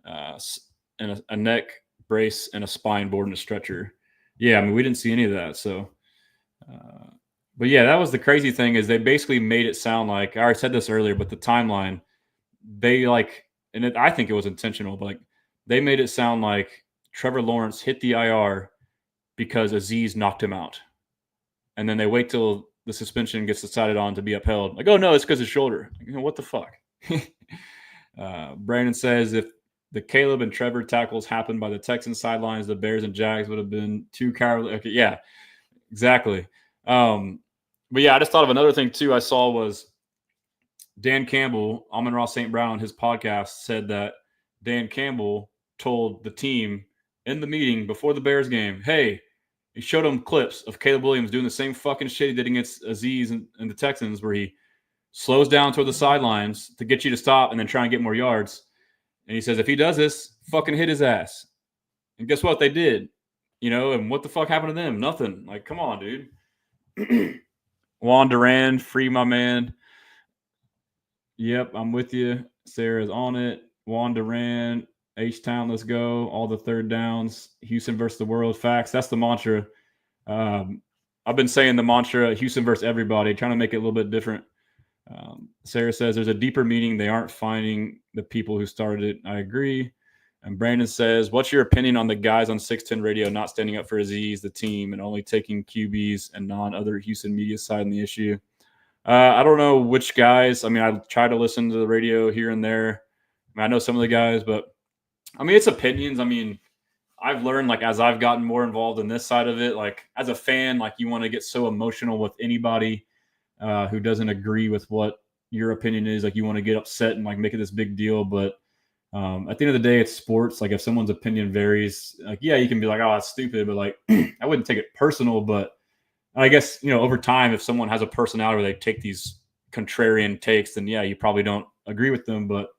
and a neck brace and a spine board and a stretcher. Yeah, I mean, we didn't see any of that. So, but yeah, that was the crazy thing is they basically made it sound like, I already said this earlier, but the timeline, I think it was intentional, but they made it sound like Trevor Lawrence hit the IR because Aziz knocked him out. And then they wait till the suspension gets decided on to be upheld. Like, oh no, it's because of his shoulder. What the fuck? Brandon says if the Caleb and Trevor tackles happened by the Texans sidelines, the Bears and Jags would have been too cowardly. Okay, yeah, exactly. But yeah, I just thought of another thing too. I saw was Dan Campbell, Amon-Ra St. Brown, on his podcast said that Dan Campbell told the team in the meeting before the Bears game, hey, he showed them clips of Caleb Williams doing the same fucking shit he did against Aziz and the Texans, where he slows down toward the sidelines to get you to stop and then try and get more yards. And he says, if he does this, fucking hit his ass. And guess what? They did. And what the fuck happened to them? Nothing. Like, come on, dude. Juan Duran, free my man. Yep, I'm with you. Sarah's on it. Juan Duran, H-Town, let's go. All the third downs. Houston versus the world. Facts. That's the mantra. I've been saying the mantra, Houston versus everybody, trying to make it a little bit different. Sarah says there's a deeper meaning. They aren't finding the people who started it. I agree. And Brandon says, what's your opinion on the guys on 610 radio not standing up for Aziz, the team, and only taking QBs and non-other Houston media side in the issue? I don't know which guys. I mean, I try to listen to the radio here and there. I know some of the guys, but I mean, it's opinions. I mean, I've learned, as I've gotten more involved in this side of it, as a fan, you want to get so emotional with anybody who doesn't agree with what your opinion is. You want to get upset and make it this big deal. But at the end of the day, it's sports. If someone's opinion varies, yeah, you can be like, oh, that's stupid. But I wouldn't take it personal. But I guess, over time, if someone has a personality where they take these contrarian takes, then yeah, you probably don't agree with them. But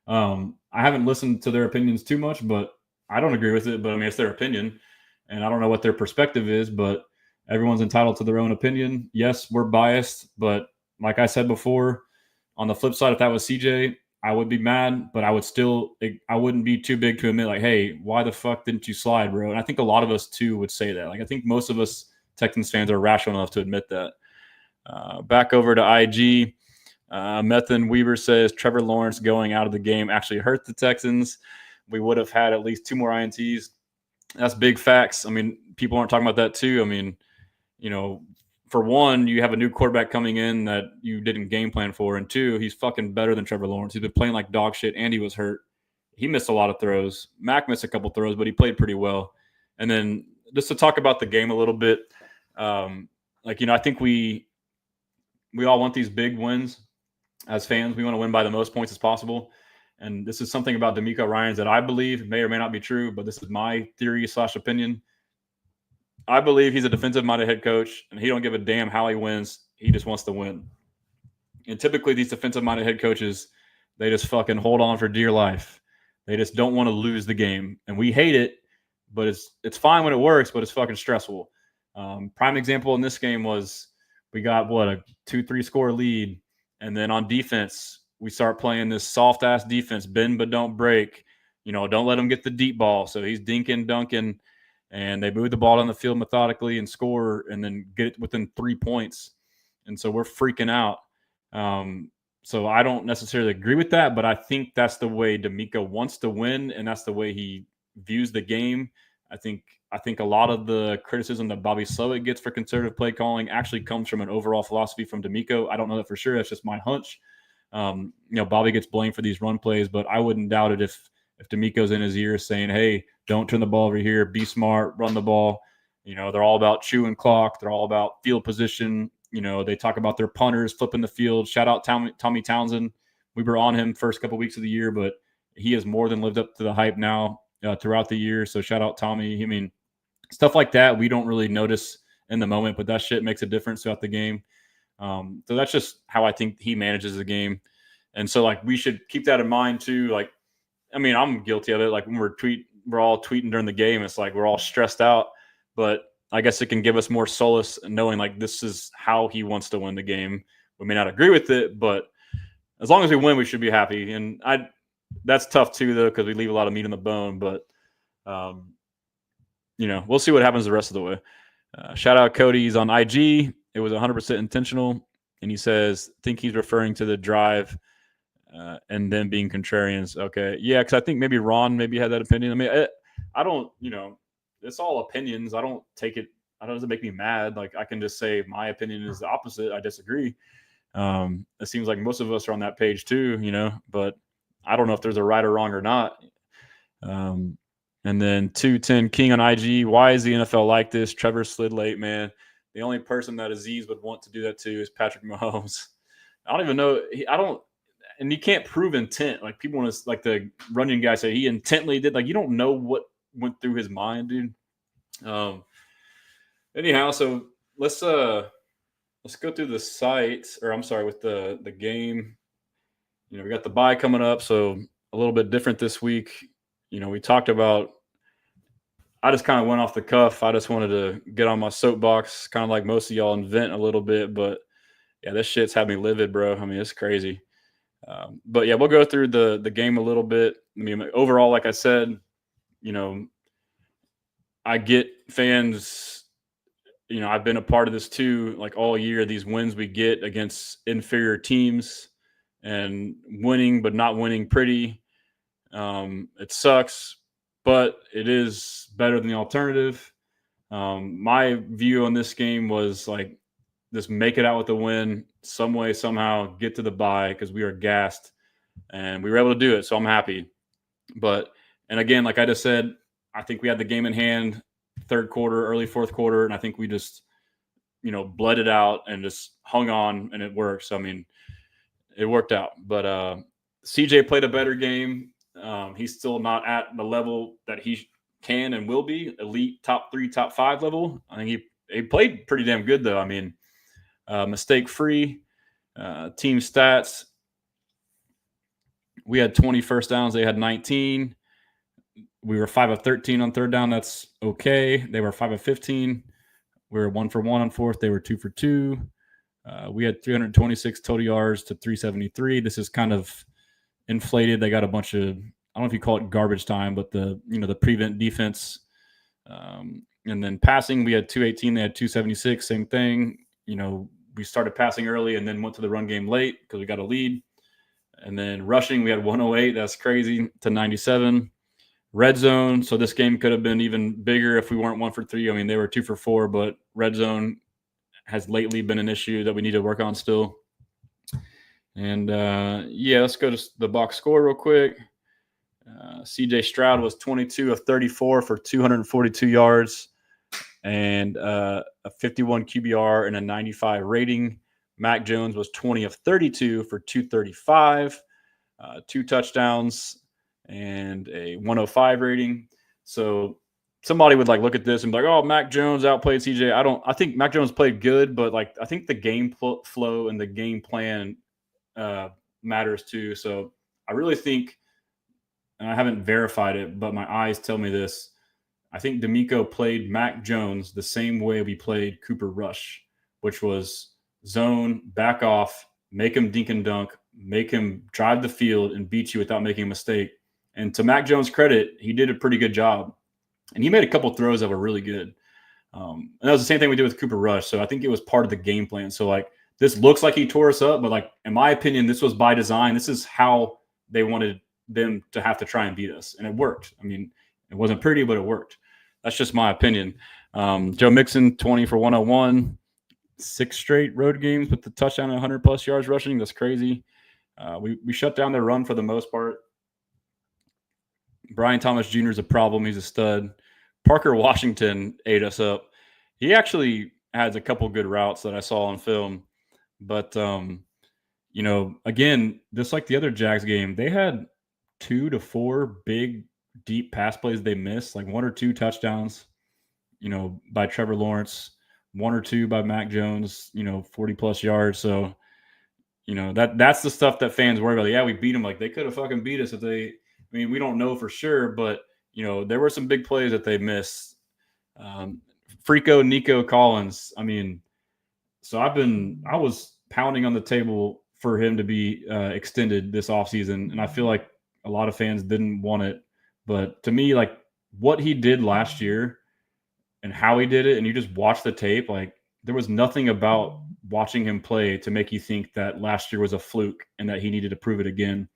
I haven't listened to their opinions too much, but I don't agree with it. But I mean, it's their opinion and I don't know what their perspective is, but everyone's entitled to their own opinion. Yes, we're biased, but like I said before, on the flip side, if that was CJ, I would be mad, but I wouldn't be too big to admit hey, why the fuck didn't you slide, bro? And I think a lot of us too would say that. I think most of us Texans fans are rational enough to admit that. Back over to IG. Methan Weaver says Trevor Lawrence going out of the game actually hurt the Texans. We would have had at least 2 more INTs. That's big facts. I mean, people aren't talking about that too. I mean, for one, you have a new quarterback coming in that you didn't game plan for. And 2, he's fucking better than Trevor Lawrence. He's been playing like dog shit and he was hurt. He missed a lot of throws. Mac missed a couple throws, but he played pretty well. And then just to talk about the game a little bit, I think we all want these big wins as fans. We want to win by the most points as possible. And this is something about D'Amico Ryans that I believe may or may not be true, but this is my theory / opinion. I believe he's a defensive-minded head coach, and he don't give a damn how he wins. He just wants to win. And typically these defensive-minded head coaches, they just fucking hold on for dear life. They just don't want to lose the game. And we hate it, but it's fine when it works, but it's fucking stressful. Prime example in this game was we got, a 2-3 score lead, and then on defense, we start playing this soft-ass defense, bend but don't break. Don't let him get the deep ball. So he's dinking, dunking, and they move the ball down the field methodically and score and then get it within 3 points. And so we're freaking out. So I don't necessarily agree with that, but I think that's the way D'Amico wants to win, and that's the way he views the game. I think a lot of the criticism that Bobby Slowick gets for conservative play calling actually comes from an overall philosophy from D'Amico. I don't know that for sure. That's just my hunch. Bobby gets blamed for these run plays, but I wouldn't doubt it if D'Amico's in his ear saying, "Hey, don't turn the ball over here. Be smart. Run the ball." They're all about chewing clock. They're all about field position. They talk about their punters flipping the field. Shout out Tommy Townsend. We were on him first couple weeks of the year, but he has more than lived up to the hype now throughout the year. So shout out Tommy. I mean, stuff like that we don't really notice in the moment, but that shit makes a difference throughout the game. So that's just how I think he manages the game. And so like we should keep that in mind too. Like, I mean, I'm guilty of it. Like when we're all tweeting during the game. It's like we're all stressed out, but I guess it can give us more solace knowing like this is how he wants to win the game. We may not agree with it, but as long as we win, we should be happy. And that's tough too, though, because we leave a lot of meat on the bone. But we'll see what happens the rest of the way. Shout out Cody's on IG. It was 100% intentional, and he says, "Think he's referring to the drive." And then being contrarians. Okay. Yeah. Cause I think maybe Ron had that opinion. I mean, I don't, it's all opinions. I don't take it. It doesn't make me mad. Like I can just say my opinion is the opposite. I disagree. It seems like most of us are on that page too, but I don't know if there's a right or wrong or not. And then 210 King on IG. Why is the NFL like this? Trevor slid late, man. The only person that Aziz would want to do that to is Patrick Mahomes. I don't even know. And you can't prove intent. Like people want to, like the running guy said, he intently did. Like you don't know what went through his mind, dude. Anyhow, so let's go through the site, or I'm sorry, with the game. We got the bye coming up, so a little bit different this week. We talked about. I just kind of went off the cuff. I just wanted to get on my soapbox, kind of like most of y'all, and vent a little bit. But yeah, this shit's had me livid, bro. I mean, it's crazy. But yeah, we'll go through the game a little bit. I mean, overall, like I said, I get fans, I've been a part of this too, like all year, these wins we get against inferior teams and winning, but not winning pretty. It sucks, but it is better than the alternative. My view on this game was like, just make it out with a win, some way, somehow get to the bye because we are gassed and we were able to do it. So I'm happy. And again, like I just said, I think we had the game in hand, third quarter, early fourth quarter. And I think we just, bled it out and just hung on and it worked. So, I mean, it worked out, but CJ played a better game. He's still not at the level that he can and will be, elite top 3, top 5 level. I think he played pretty damn good though. I mean, mistake-free, team stats. We had 20 first downs. They had 19. We were 5 of 13 on third down. That's okay. They were 5 of 15. We were 1 for 1 on fourth. They were 2 for 2. We had 326 total yards to 373. This is kind of inflated. They got a bunch of, I don't know if you call it garbage time, but the prevent defense. And then passing, we had 218. They had 276. Same thing. We started passing early and then went to the run game late because we got a lead. And then rushing, we had 108. That's crazy, to 97. Red zone. So this game could have been even bigger if we weren't 1 for 3. I mean, they were 2 for 4, but red zone has lately been an issue that we need to work on still. And let's go to the box score real quick. CJ Stroud was 22 of 34 for 242 yards and a 51 QBR and a 95 rating. Mac Jones was 20 of 32 for 235, 2 touchdowns and a 105 rating. So somebody would look at this and be like, "Oh, Mac Jones outplayed CJ." I think Mac Jones played good, but I think the game flow and the game plan matters too. So I really think, and I haven't verified it, but my eyes tell me this. I think D'Amico played Mac Jones the same way we played Cooper Rush, which was zone, back off, make him dink and dunk, make him drive the field and beat you without making a mistake. And to Mac Jones' credit, he did a pretty good job. And he made a couple throws that were really good. And that was the same thing we did with Cooper Rush. So I think it was part of the game plan. So this looks like he tore us up, but in my opinion, this was by design. This is how they wanted them to have to try and beat us. And it worked. I mean, it wasn't pretty, but it worked. That's just my opinion. Joe Mixon, 20 for 101, 6 straight road games with the touchdown and 100 plus yards rushing. That's crazy. We shut down their run for the most part. Brian Thomas Jr. is a problem. He's a stud. Parker Washington ate us up. He actually has a couple good routes that I saw on film, but again, just like the other Jags game, they had 2 to 4 big, deep pass plays they missed, like 1 or 2 touchdowns, by Trevor Lawrence, 1 or 2 by Mac Jones, 40 plus yards. So, that's the stuff that fans worry about. Yeah, we beat them. Like, they could have fucking beat us if they. I mean, we don't know for sure, but there were some big plays that they missed. Frico Nico Collins. I mean, so I was pounding on the table for him to be extended this offseason, and I feel like a lot of fans didn't want it. But to me, like, what he did last year and how he did it, and you just watch the tape, like, there was nothing about watching him play to make you think that last year was a fluke and that he needed to prove it again.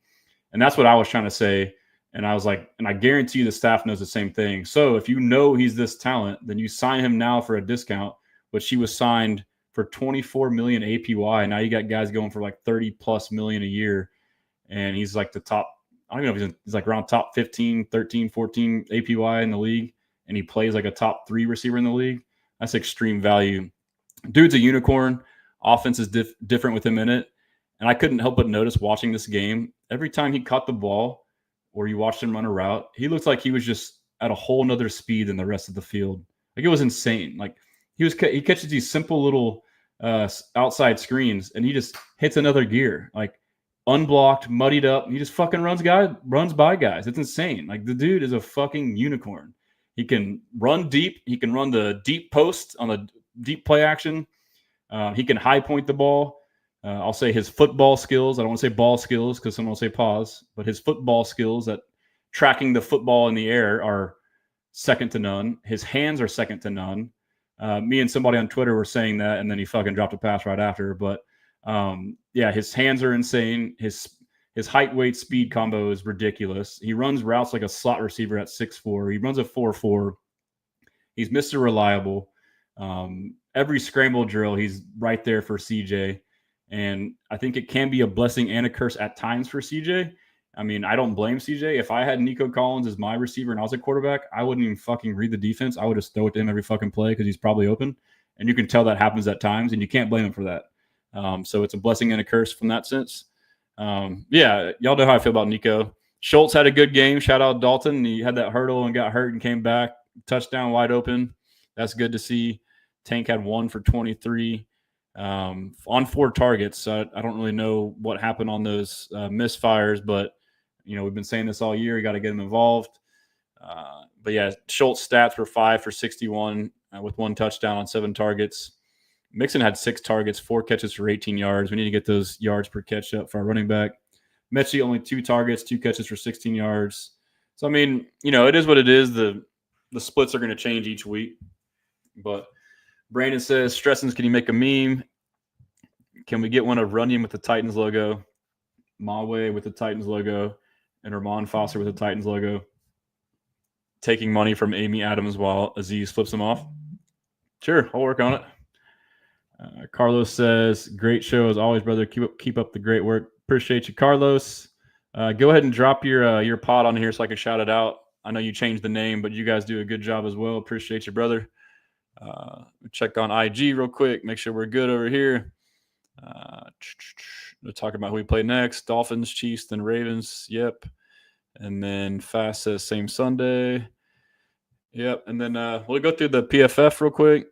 And that's what I was trying to say. And I was like, and I guarantee you the staff knows the same thing. So if you know he's this talent, then you sign him now for a discount, which he was signed for 24 million APY. Now you got guys going for like 30 plus million a year. And he's like the top, I don't even know if he's like around top 15, 13, 14 APY in the league. And he plays like a top 3 receiver in the league. That's extreme value. Dude's a unicorn. Offense is different with him in it. And I couldn't help but notice watching this game, every time he caught the ball, or you watched him run a route, he looked like he was just at a whole nother speed than the rest of the field. Like, it was insane. Like, he catches these simple little outside screens, and he just hits another gear, like unblocked, muddied up. He just fucking runs by guys. It's insane. Like, the dude is a fucking unicorn. He can run deep. He can run the deep post on the deep play action. He can high point the ball. I'll say his football skills. I don't want to say ball skills because someone will say pause, but his football skills at tracking the football in the air are second to none. His hands are second to none. Me and somebody on Twitter were saying that, and then he fucking dropped a pass right after. But his hands are insane. His height, weight, speed combo is ridiculous. He runs routes like a slot receiver at 6'4". He runs a 4.4. He's Mr. Reliable. Every scramble drill, he's right there for CJ. And I think it can be a blessing and a curse at times for CJ. I mean, I don't blame CJ. If I had Nico Collins as my receiver and I was a quarterback, I wouldn't even fucking read the defense. I would just throw it to him every fucking play because he's probably open. And you can tell that happens at times, and you can't blame him for that. So it's a blessing and a curse from that sense. Y'all know how I feel about Nico. Schultz had a good game. Shout out Dalton. He had that hurdle and got hurt and came back. Touchdown wide open. That's good to see. Tank had 1 for 23. On 4 targets. I don't really know what happened on those misfires, but we've been saying this all year. You got to get him involved. But yeah, Schultz stats were 5 for 61 with 1 touchdown on 7 targets. Mixon had 6 targets, 4 catches for 18 yards. We need to get those yards per catch up for our running back. Mechie only 2 targets, 2 catches for 16 yards. So I mean, it is what it is. The splits are going to change each week, but. Brandon says, Stressans, can you make a meme? Can we get one of Runyon with the Titans logo, Mawe with the Titans logo, and Ramon Foster with the Titans logo, taking money from Amy Adams while Aziz flips them off? Sure, I'll work on it. Carlos says, great show as always, brother. Keep up the great work. Appreciate you, Carlos. Go ahead and drop your pod on here so I can shout it out. I know you changed the name, but you guys do a good job as well. Appreciate you, brother. Check on IG real quick. Make sure we're good over here. We'll talk about who we play next. Dolphins, Chiefs, then Ravens. Yep. And then Fast says same Sunday. Yep. And then we'll go through the PFF real quick.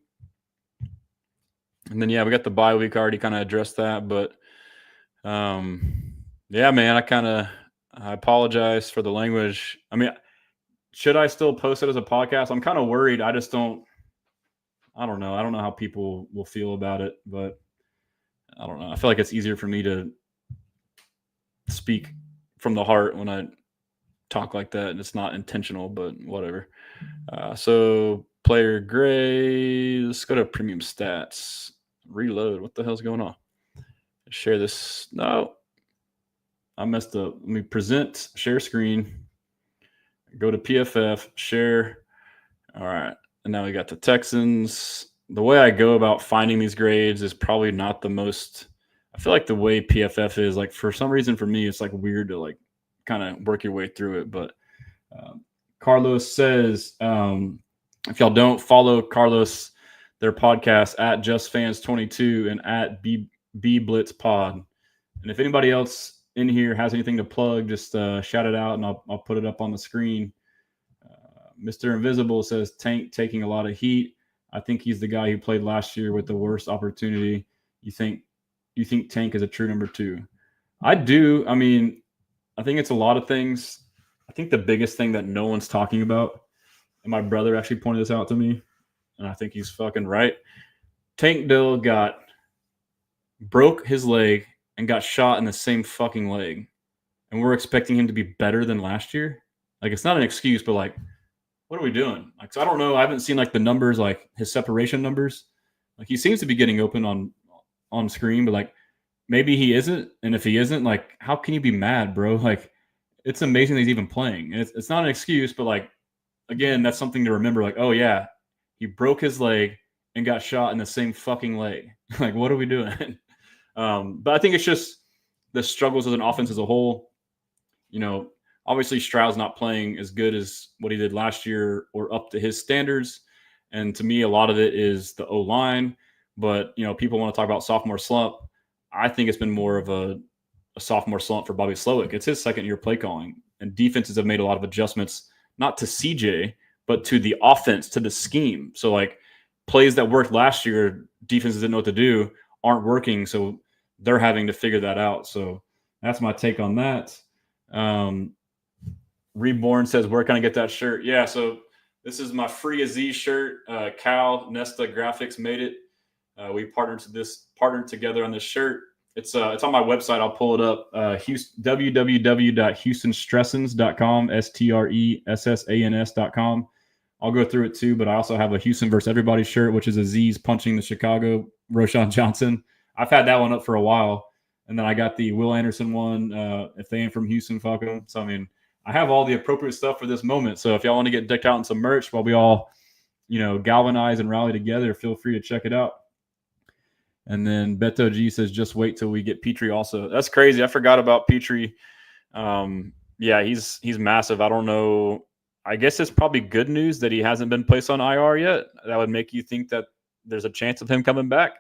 And then, we got the bye week. I already kind of addressed that. But, man, I apologize for the language. I mean, should I still post it as a podcast? I'm kind of worried. I don't know. I don't know how people will feel about it, but I don't know. I feel like it's easier for me to speak from the heart when I talk like that, and it's not intentional, but whatever. So player grade, let's go to premium stats. Reload. What the hell's going on? Share this. No, I messed up. Let me present, share screen, go to PFF, share. All right. And now we got the Texans. The way I go about finding these grades is probably not the most I feel like the way PFF is, like, for some reason for me, it's like weird to like kind of work your way through it. But Carlos says, if y'all don't follow Carlos, their podcast at JustFans22 and at B Blitz Pod. And if anybody else in here has anything to plug, just shout it out and I'll put it up on the screen. Mr. Invisible says Tank taking a lot of heat. I think he's the guy who played last year with the worst opportunity. You think Tank is a true number 2? I do. I mean, I think it's a lot of things. I think the biggest thing that no one's talking about, and my brother actually pointed this out to me, and I think he's fucking right. Tank Dill broke his leg and got shot in the same fucking leg. And we're expecting him to be better than last year. Like, it's not an excuse, but like, what are we doing? Like, so I don't know. I haven't seen like the numbers, like his separation numbers. Like, he seems to be getting open on screen, but like maybe he isn't. And if he isn't, like, how can you be mad, bro? Like, it's amazing that he's even playing. And it's not an excuse, but like, again, that's something to remember. Like, oh yeah, he broke his leg and got shot in the same fucking leg. Like, what are we doing? But I think it's just the struggles as an offense as a whole. You know, obviously Stroud's not playing as good as what he did last year or up to his standards. And to me, a lot of it is the O-line. But, you know, people want to talk about sophomore slump. I think it's been more of a sophomore slump for Bobby Slowick. It's his second year play calling. And defenses have made a lot of adjustments, not to CJ, but to the offense, to the scheme. So, like, plays that worked last year, defenses didn't know what to do, aren't working. So they're having to figure that out. So that's my take on that. Reborn says, where can I get that shirt? Yeah, so this is my free Aziz shirt. Cal Nesta Graphics made it. We partnered together on this shirt. It's on my website. I'll pull it up. www.houstonstressans.com, STRESSANS.com. I'll go through it too, but I also have a Houston versus Everybody shirt, which is Aziz punching the Chicago Roshan Johnson. I've had that one up for a while. And then I got the Will Anderson one. If they ain't from Houston, fuck them. So, I mean, I have all the appropriate stuff for this moment. So if y'all want to get decked out in some merch while we all, you know, galvanize and rally together, feel free to check it out. And then Beto G says, just wait till we get Petrie also. That's crazy. I forgot about Petrie. Yeah, he's massive. I don't know. I guess it's probably good news that he hasn't been placed on IR yet. That would make you think that there's a chance of him coming back,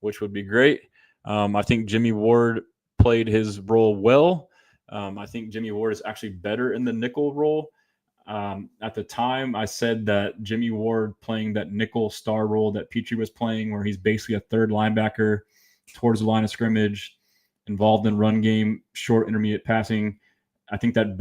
which would be great. I think Jimmy Ward played his role well. I think Jimmy Ward is actually better in the nickel role. At the time, I said that Jimmy Ward playing that nickel star role that Petrie was playing, where he's basically a third linebacker towards the line of scrimmage, involved in run game, short, intermediate passing. I think that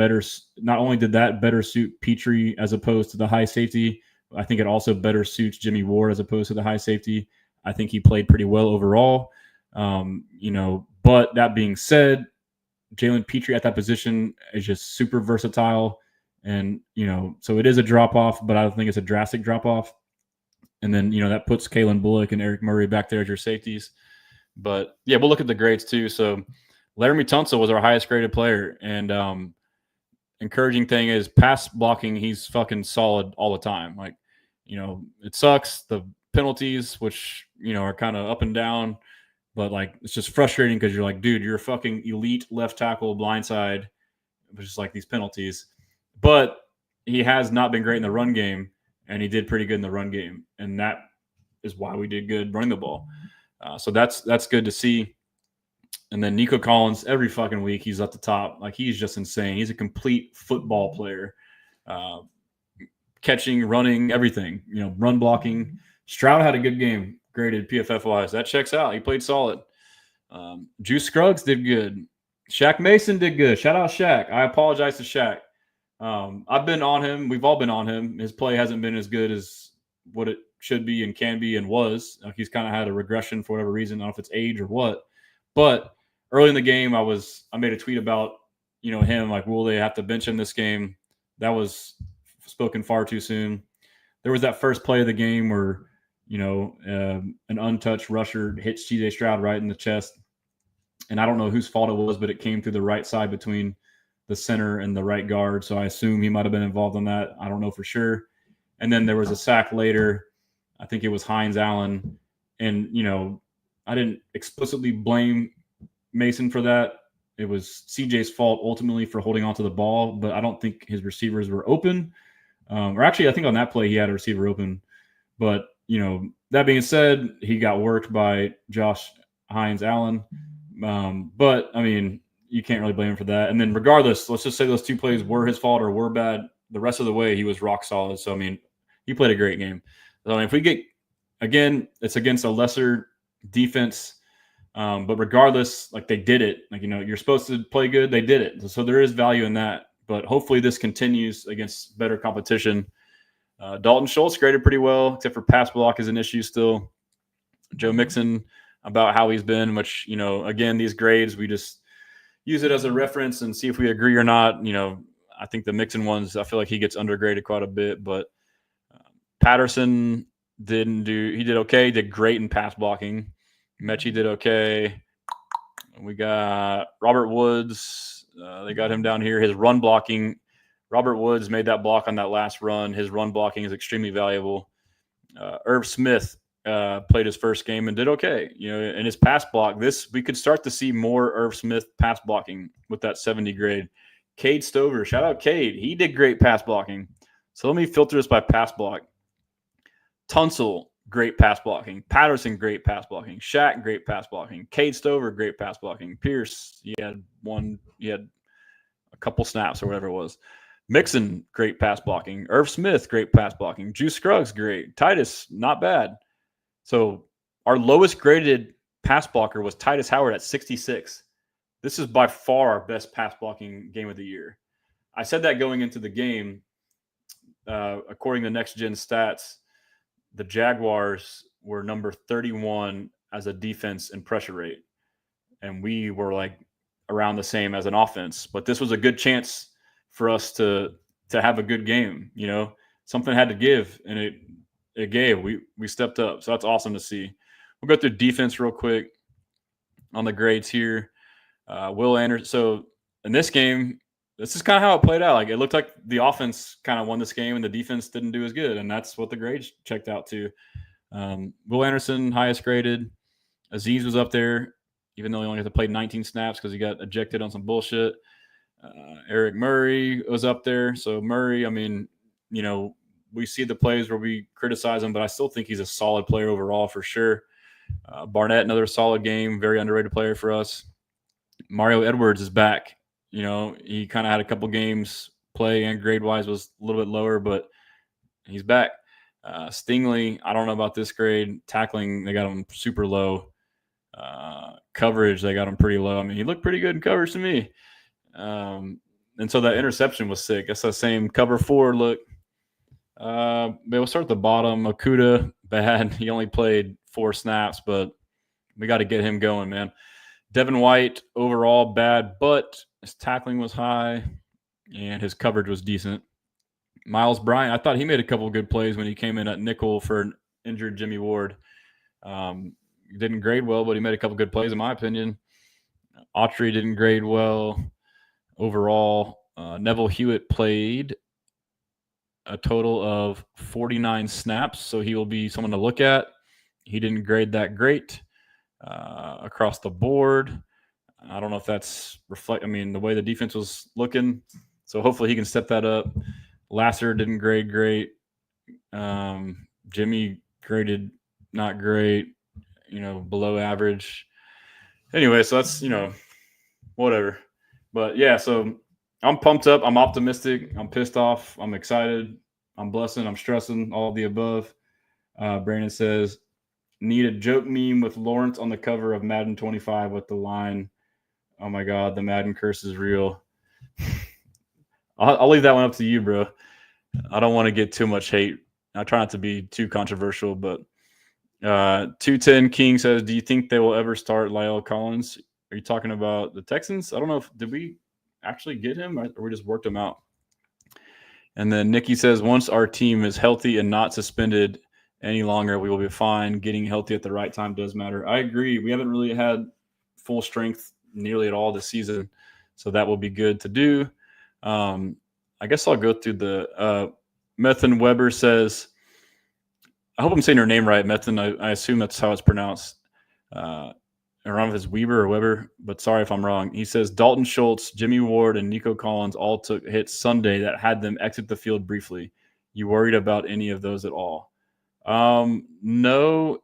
not only did that better suit Petrie as opposed to the high safety, I think it also better suits Jimmy Ward as opposed to the high safety. I think he played pretty well overall. You know, but that being said, Jalen Petrie at that position is just super versatile. And, you know, so it is a drop-off, but I don't think it's a drastic drop-off. And then, you know, that puts Kalen Bullock and Eric Murray back there as your safeties. But, yeah, we'll look at the grades too. So Laramie Tunsil was our highest graded player. And encouraging thing is pass blocking, he's fucking solid all the time. Like, you know, it sucks. The penalties, which, you know, are kind of up and down. But, like, it's just frustrating because you're like, dude, you're a fucking elite left tackle blindside. It's just like these penalties. But he has not been great in the run game, and he did pretty good in the run game. And that is why we did good running the ball. So that's good to see. And then Nico Collins, every fucking week, he's at the top. Like, he's just insane. He's a complete football player. Catching, running, everything. You know, run blocking. Stroud had a good game, graded PFF-wise. That checks out. He played solid. Juice Scruggs did good. Shaq Mason did good. Shout out Shaq. I apologize to Shaq. I've been on him. We've all been on him. His play hasn't been as good as what it should be and can be and was. He's kind of had a regression for whatever reason. I don't know if it's age or what. But early in the game, I made a tweet about, you know, him, like, will they have to bench him this game? That was spoken far too soon. There was that first play of the game where, you know, an untouched rusher hits CJ Stroud right in the chest. And I don't know whose fault it was, but it came through the right side between the center and the right guard. So I assume he might have been involved in that. I don't know for sure. And then there was a sack later. I think it was Hines Allen. And, you know, I didn't explicitly blame Mason for that. It was CJ's fault ultimately for holding onto the ball, but I don't think his receivers were open. Or actually, I think on that play he had a receiver open. But, that being said, he got worked by Josh Hines Allen. But, I mean, you can't really blame him for that. And then regardless, let's just say those two plays were his fault or were bad. The rest of the way, he was rock solid. So, I mean, he played a great game. So, I mean, if we get, again, it's against a lesser defense. But regardless, like they did it. Like, you're supposed to play good. They did it. So there is value in that. But hopefully this continues against better competition. Dalton Schultz graded pretty well, except for pass block is an issue still. Joe Mixon, about how he's been, which, again, these grades, we just use it as a reference and see if we agree or not. I think the Mixon ones, I feel like he gets undergraded quite a bit. But Patterson he did okay, did great in pass blocking. Mechie did okay. We got Robert Woods. They got him down here. His run blocking, Robert Woods made that block on that last run. His run blocking is extremely valuable. Irv Smith played his first game and did okay. In his pass block, we could start to see more Irv Smith pass blocking with that 70 grade. Cade Stover, shout out Cade. He did great pass blocking. So let me filter this by pass block. Tunsil, great pass blocking. Patterson, great pass blocking. Shaq, great pass blocking. Cade Stover, great pass blocking. Pierce, he had a couple snaps or whatever it was. Mixon, great pass blocking. Irv Smith, great pass blocking. Juice Scruggs, great. Titus, not bad. So our lowest graded pass blocker was Titus Howard at 66. This is by far our best pass blocking game of the year. I said that going into the game. According to Next Gen Stats, the Jaguars were number 31 as a defense in pressure rate. And we were like around the same as an offense. But this was a good chance for us to have a good game. Something had to give, and it gave. We stepped up. So that's awesome to see. We'll go through defense real quick on the grades here. Will Anderson. So in this game, this is kind of how it played out. Like, it looked like the offense kind of won this game and the defense didn't do as good. And that's what the grades checked out to. Will Anderson, highest graded. Aziz was up there, even though he only had to play 19 snaps because he got ejected on some bullshit. Eric Murray was up there. So Murray, I mean, we see the plays where we criticize him, but I still think he's a solid player overall for sure. Barnett, another solid game, very underrated player for us. Mario Edwards is back. He kind of had a couple games play and grade-wise was a little bit lower, but he's back. Stingley, I don't know about this grade. Tackling, they got him super low. Coverage, they got him pretty low. I mean, he looked pretty good in coverage to me. And so that interception was sick. That's the same cover 4 look. But we'll start at the bottom. Okuda, bad. He only played 4 snaps, but we got to get him going, man. Devin White, overall bad, but his tackling was high and his coverage was decent. Miles Bryant, I thought he made a couple of good plays when he came in at nickel for an injured Jimmy Ward. He didn't grade well, but he made a couple of good plays in my opinion. Autry didn't grade well overall. Neville Hewitt played a total of 49 snaps, so he will be someone to look at. He didn't grade that great across the board. I don't know if that's the way the defense was looking. So hopefully he can step that up. Lasser didn't grade great. Jimmy graded not great, below average. Anyway, so that's, whatever. But yeah, so I'm pumped up. I'm optimistic. I'm pissed off. I'm excited. I'm blessing. I'm stressing. All of the above. Brandon says, need a joke meme with Lawrence on the cover of Madden 25 with the line, "Oh my God, the Madden curse is real." I'll leave that one up to you, bro. I don't want to get too much hate. I try not to be too controversial, but 210 King says, do you think they will ever start Lyle Collins? Are you talking about the Texans? I don't know did we actually get him or we just worked him out? And then Nikki says, once our team is healthy and not suspended any longer, we will be fine. Getting healthy at the right time does matter. I agree. We haven't really had full strength nearly at all this season, so that will be good to do. I guess I'll go through the Methan Weber says, I hope I'm saying her name right, Methan. I assume that's how it's pronounced. I don't know if it's Weber or Weber, but sorry if I'm wrong. He says Dalton Schultz, Jimmy Ward, and Nico Collins all took hits Sunday that had them exit the field briefly. You worried about any of those at all? No.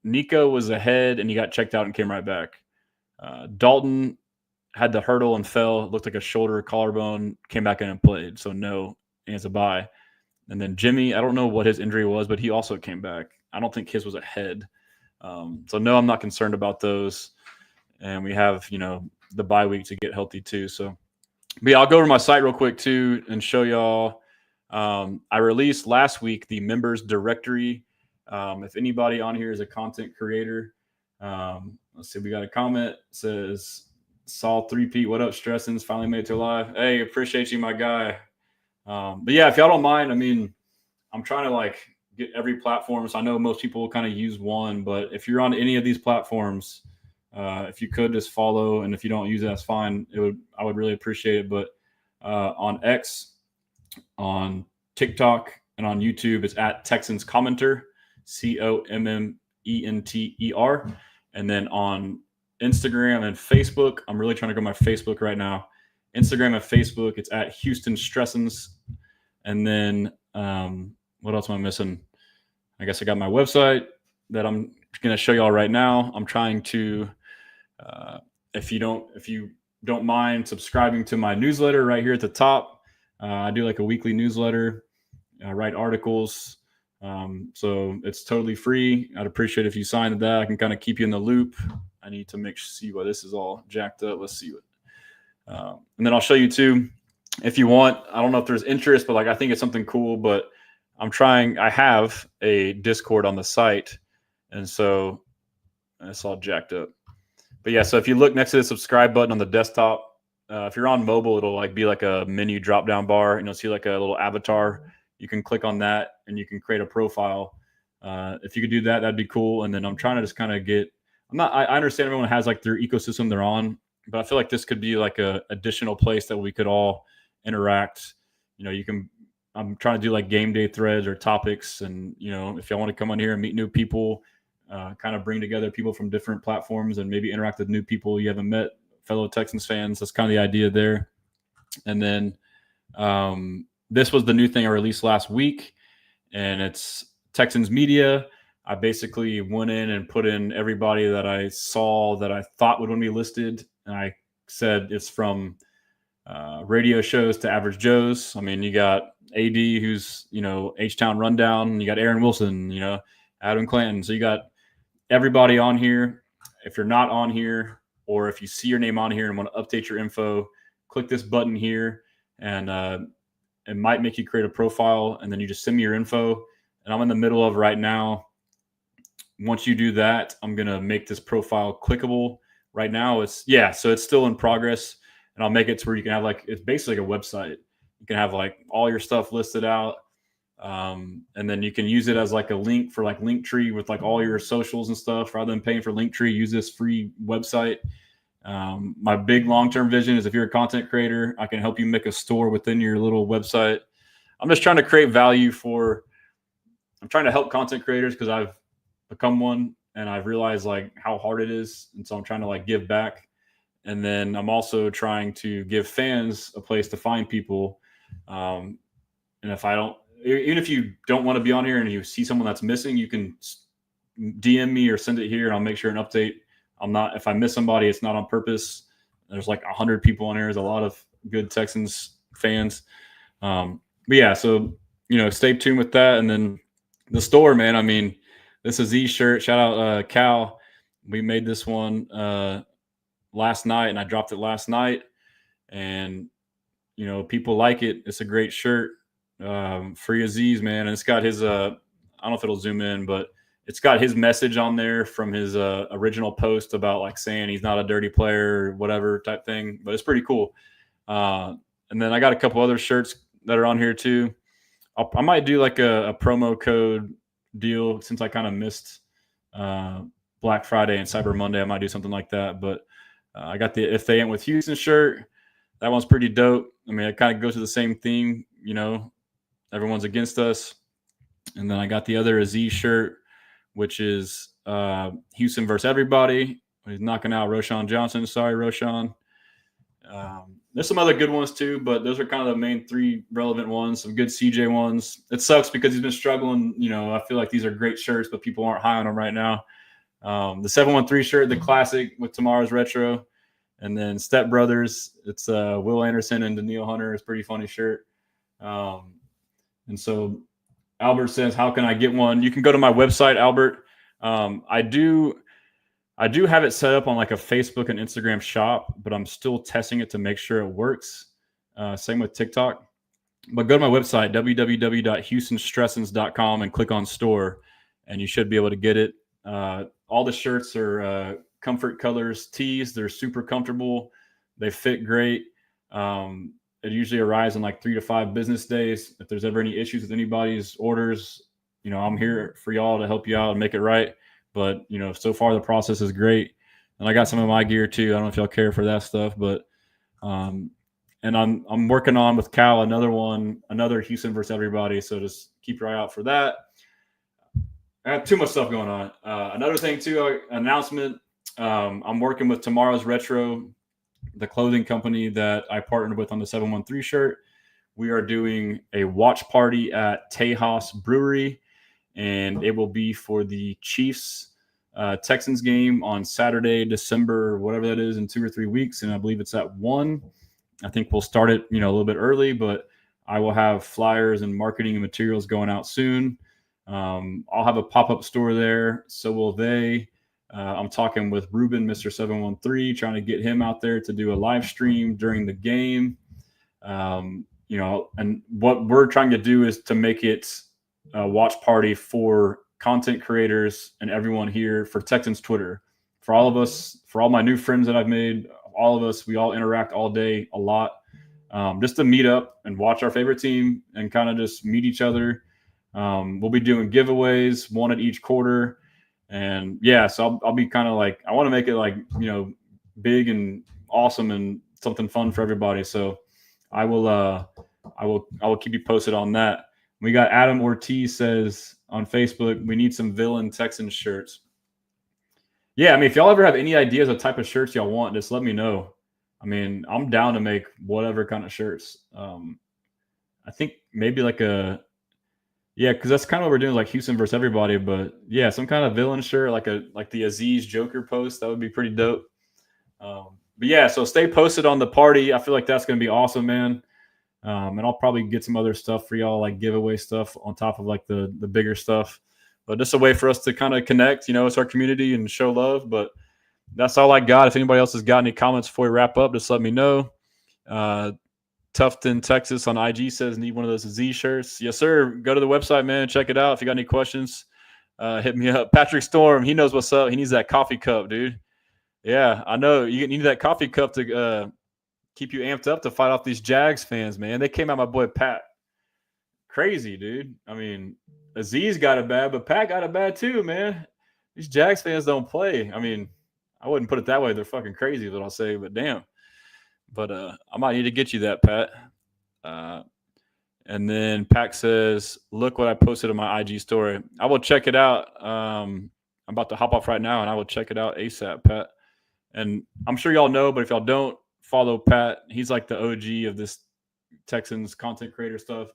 Nico was ahead and he got checked out and came right back. Dalton had the hurdle and fell. It looked like a shoulder, collarbone, came back in and played. So no, and it's a bye. And then Jimmy, I don't know what his injury was, but he also came back. I don't think his was ahead. So no, I'm not concerned about those. And we have, the bye week to get healthy too. So, but yeah, I'll go over my site real quick too and show y'all. I released last week the members directory. If anybody on here is a content creator, let's see, we got a comment. It says, Saul 3P, what up, Stressan's finally made it to live. Hey, appreciate you, my guy. But yeah, if y'all don't mind, I'm trying to get every platform. So I know most people will kind of use one, but if you're on any of these platforms, if you could just follow, and if you don't use it, that's fine. I would really appreciate it. But on X, on TikTok, and on YouTube, it's at Texans Commenter, COMMENTER. And then on Instagram and Facebook, I'm really trying to go my Facebook right now. Instagram and Facebook, it's at Houston Stressans. And then what else am I missing? I guess I got my website that I'm going to show y'all right now. I'm trying to, if you don't mind subscribing to my newsletter right here at the top, I do a weekly newsletter. I write articles. So it's totally free. I'd appreciate if you signed that. I can kind of keep you in the loop. I need to see why this is all jacked up. Let's see what. And then I'll show you too, if you want. I don't know if there's interest, but I think it's something cool. But I have a Discord on the site, and so it's all jacked up. But yeah, so if you look next to the subscribe button on the desktop, if you're on mobile, it'll be like a menu drop down bar, and you'll see a little avatar. You can click on that and you can create a profile. If you could do that, that'd be cool. And then I'm trying to just kind of I understand everyone has their ecosystem they're on, but I feel like this could be a additional place that we could all interact. I'm trying to do game day threads or topics. And, if y'all want to come on here and meet new people, kind of bring together people from different platforms and maybe interact with new people you haven't met, fellow Texans fans. That's kind of the idea there. And then this was the new thing I released last week, and it's Texans Media. I basically went in and put in everybody that I saw that I thought would want to be listed. And I said it's from radio shows to average Joes. You got AD, who's, H-Town Rundown. You got Aaron Wilson, Adam Clanton. So you got everybody on here. If you're not on here, or if you see your name on here and want to update your info, click this button here, and it might make you create a profile, and then you just send me your info. And I'm in the middle of right now. Once you do that, I'm going to make this profile clickable. Right now, so it's still in progress, and I'll make it to where you can have it's basically a website. You can have all your stuff listed out, and then you can use it as a link for Linktree with all your socials and stuff. Rather than paying for Linktree, use this free website. My big long-term vision is if you're a content creator, I can help you make a store within your little website. I'm just trying to create value I'm trying to help content creators because I've become one, and I've realized how hard it is. And so I'm trying to give back. And then I'm also trying to give fans a place to find people. And even if you don't want to be on here and you see someone that's missing, you can DM me or send it here, and I'll make sure an update. If I miss somebody, it's not on purpose. There's 100 people on here. There's a lot of good Texans fans. But yeah, so, stay tuned with that. And then the store, man, this is Z shirt. Shout out Cal. We made this one last night, and I dropped it last night. And, people like it. It's a great shirt. Free Aziz, man. And it's got his, I don't know if it'll zoom in, but it's got his message on there from his original post about saying he's not a dirty player or whatever type thing. But it's pretty cool. And then I got a couple other shirts that are on here too. I might do a promo code deal since I kind of missed Black Friday and Cyber Monday. I might do something like that. But I got the If They Ain't With Houston shirt. That one's pretty dope. It kind of goes to the same theme, everyone's against us. And then I got the other Aziz shirt, which is Houston versus everybody. He's knocking out Roshan Johnson. Sorry, Roshan. There's some other good ones too, but those are kind of the main three relevant ones. Some good CJ ones. It sucks because he's been struggling. I feel like these are great shirts, but people aren't high on them right now. The 713 shirt, the classic with tomorrow's retro, and then Step Brothers. It's Will Anderson and Daniil Hunter. It's a pretty funny shirt. And so Albert says, "How can I get one?" You can go to my website, Albert. I do have it set up on like a Facebook and Instagram shop, but I'm still testing it to make sure it works. Same with TikTok. But go to my website, www.houstonstressans.com, and click on store, and you should be able to get it. All the shirts are comfort colors tees. They're super comfortable. They fit great. It usually arrives in like 3 to 5 business days. If there's ever any issues with anybody's orders, I'm here for y'all to help you out and make it right. But, so far the process is great. And I got some of my gear too. I don't know if y'all care for that stuff, but and I'm working on with Cal another Houston versus everybody. So just keep your eye out for that. I have too much stuff going on. Another thing too, announcement. I'm working with Tomorrow's Retro, the clothing company that I partnered with on the 713 shirt. We are doing a watch party at Tejas Brewery, and it will be for the Chiefs Texans game on Saturday, December, whatever that is, in 2 or 3 weeks. And I believe it's at 1. I think we'll start it, a little bit early, but I will have flyers and marketing and materials going out soon. I'll have a pop-up store there. So will they. I'm talking with Ruben, Mr. 713, trying to get him out there to do a live stream during the game. And what we're trying to do is to make it a watch party for content creators and everyone here for Texans Twitter. For all of us, for all my new friends that I've made, all of us, we all interact all day a lot, just to meet up and watch our favorite team and kind of just meet each other. We'll be doing giveaways, one at each quarter. And yeah, so I'll be kind of like, I want to make it like, big and awesome and something fun for everybody. So I will keep you posted on that. We got Adam Ortiz says on Facebook, we need some villain Texans shirts. Yeah, if y'all ever have any ideas of type of shirts y'all want, just let me know. I'm down to make whatever kind of shirts. I think maybe like because that's kind of what we're doing, like Houston versus everybody. But yeah, some kind of villain shirt, like the Aziz Joker post, that would be pretty dope. But yeah, so stay posted on the party. I feel like that's going to be awesome, man. And I'll probably get some other stuff for y'all, like giveaway stuff on top of like the bigger stuff. But just a way for us to kind of connect, it's our community and show love. But that's all I got. If anybody else has got any comments before we wrap up, just let me know. Tufton, Texas on IG says, need one of those Z shirts. Yes, sir. Go to the website, man. Check it out. If you got any questions, hit me up. Patrick Storm, he knows what's up. He needs that coffee cup, dude. Yeah, I know. You need that coffee cup to keep you amped up to fight off these Jags fans, man. They came out my boy Pat. Crazy, dude. Aziz got it bad, but Pat got it bad too, man. These Jags fans don't play. I wouldn't put it that way. They're fucking crazy, is what I'll say, but damn. But I might need to get you that, Pat. And then Pac says, look what I posted on my IG story. I will check it out. I'm about to hop off right now, and I will check it out ASAP, Pat. And I'm sure y'all know, but if y'all don't, follow Pat. He's like the OG of this Texans content creator stuff.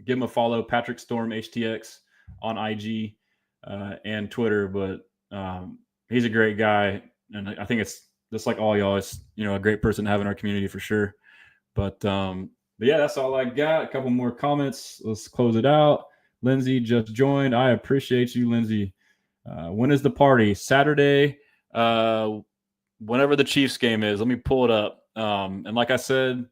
Give him a follow, Patrick Storm HTX on IG and Twitter. But he's a great guy, and I think it's just like all y'all. It's a great person to have in our community for sure. But yeah, that's all I got. A couple more comments. Let's close it out. Lindsay just joined. I appreciate you, Lindsay. When is the party? Saturday. Whenever the Chiefs game is. Let me pull it up. And like I said,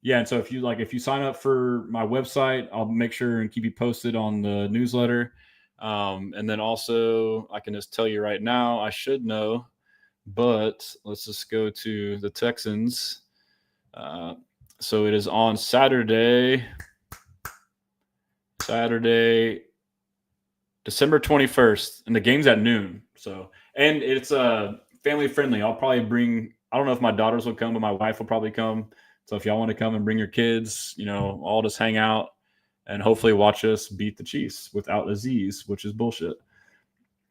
yeah. And so if you sign up for my website, I'll make sure and keep you posted on the newsletter. And then also I can just tell you right now, I should know, but let's just go to the Texans. So it is on Saturday, December 21st, and the game's at noon. So, and it's family friendly. I'll probably bring, I don't know if my daughters will come, but my wife will probably come. So if y'all want to come and bring your kids, all just hang out and hopefully watch us beat the Chiefs without Aziz, which is bullshit.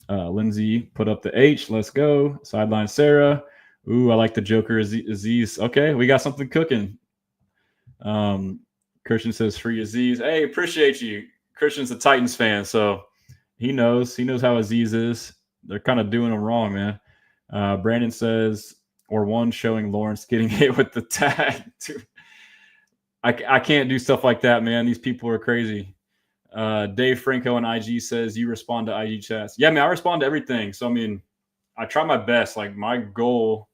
Lindsay put up the H. Let's go. Sideline Sarah. Ooh, I like the Joker Aziz. Okay, we got something cooking. Christian says free Aziz. Hey, appreciate you. Christian's a Titans fan, so he knows how Aziz is. They're kind of doing him wrong, man. Brandon says, or one showing Lawrence getting hit with the tag. I can't do stuff like that, man. These people are crazy. Dave Franco on IG says you respond to IG chats. Yeah, I mean, I respond to everything. So I mean, I try my best. Like my goal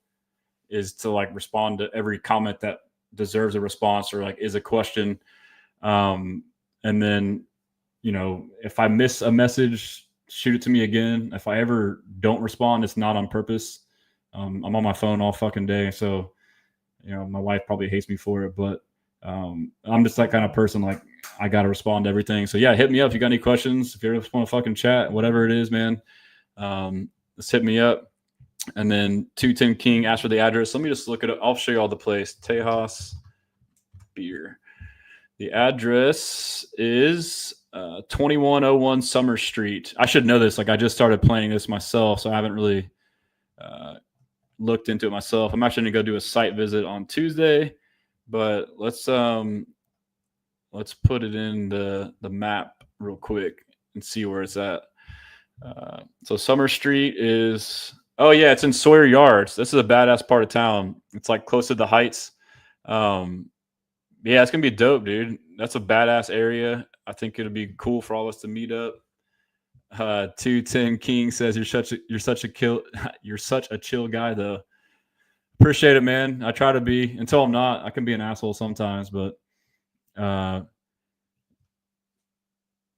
is to like respond to every comment that deserves a response or like is a question. And then, you know, if I miss a message, shoot it to me again. If I ever don't respond, it's not on purpose. I'm on my phone all fucking day. So, you know, my wife probably hates me for it, but I'm just that kind of person. Like I got to respond to everything. So yeah, hit me up if you got any questions. If you ever want to fucking chat, whatever it is, man, just hit me up. And then 210 King asked for the address. Let me just look it up. I'll show you all the place. Tejas Beer. The address is 2101 Summer Street. I should know this. Like I just started planning this myself, so I haven't really looked into it myself. I'm actually going to go do a site visit on Tuesday, but let's put it in the map real quick and see where it's at. So Summer Street is, oh yeah, it's in Sawyer Yards. This is a badass part of town. It's like close to the Heights. Yeah, it's gonna be dope, dude. That's a badass area. I think it'll be cool for all of us to meet up. 210 King says you're such a chill guy though. Appreciate it, man. I try to be until I'm not. I can be an asshole sometimes, but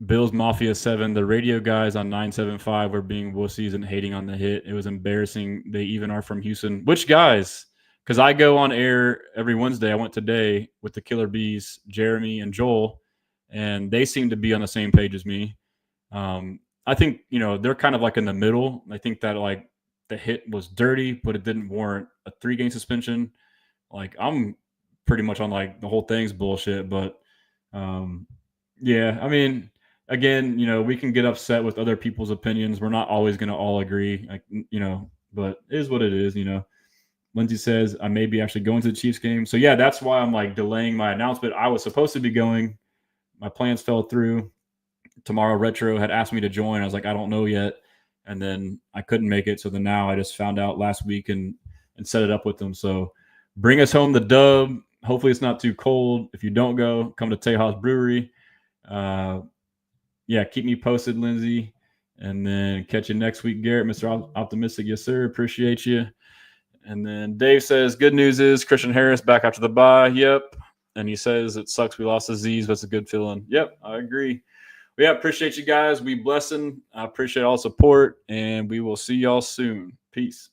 Bills Mafia 7, the radio guys on 975 were being wussies and hating on the hit. It was embarrassing. They even are from Houston. Which guys? Because I go on air every Wednesday. I went today with the Killer Bees, Jeremy and Joel, and they seem to be on the same page as me. I think, you know, they're kind of like in the middle. I think that like the hit was dirty, but it didn't warrant a 3-game suspension. Like I'm pretty much on like the whole thing's bullshit, but yeah, I mean, again, you know, we can get upset with other people's opinions. We're not always going to all agree, like, you know, but it is what it is, you know. Lindsay says, I may be actually going to the Chiefs game. So, yeah, that's why I'm like delaying my announcement. I was supposed to be going. My plans fell through. Tomorrow Retro had asked me to join. I was like, I don't know yet. And then I couldn't make it. So then now I just found out last week and set it up with them. So bring us home the dub. Hopefully it's not too cold. If you don't go, come to Tejas Brewery. Yeah, keep me posted, Lindsay. And then catch you next week, Garrett. Mr. Optimistic. Yes, sir. Appreciate you. And then Dave says, good news is Christian Harris back after the bye. Yep. And he says, it sucks we lost Aziz, but it's a good feeling. Yep, I agree. Well, yeah, appreciate you guys. We blessing. I appreciate all support, and we will see y'all soon. Peace.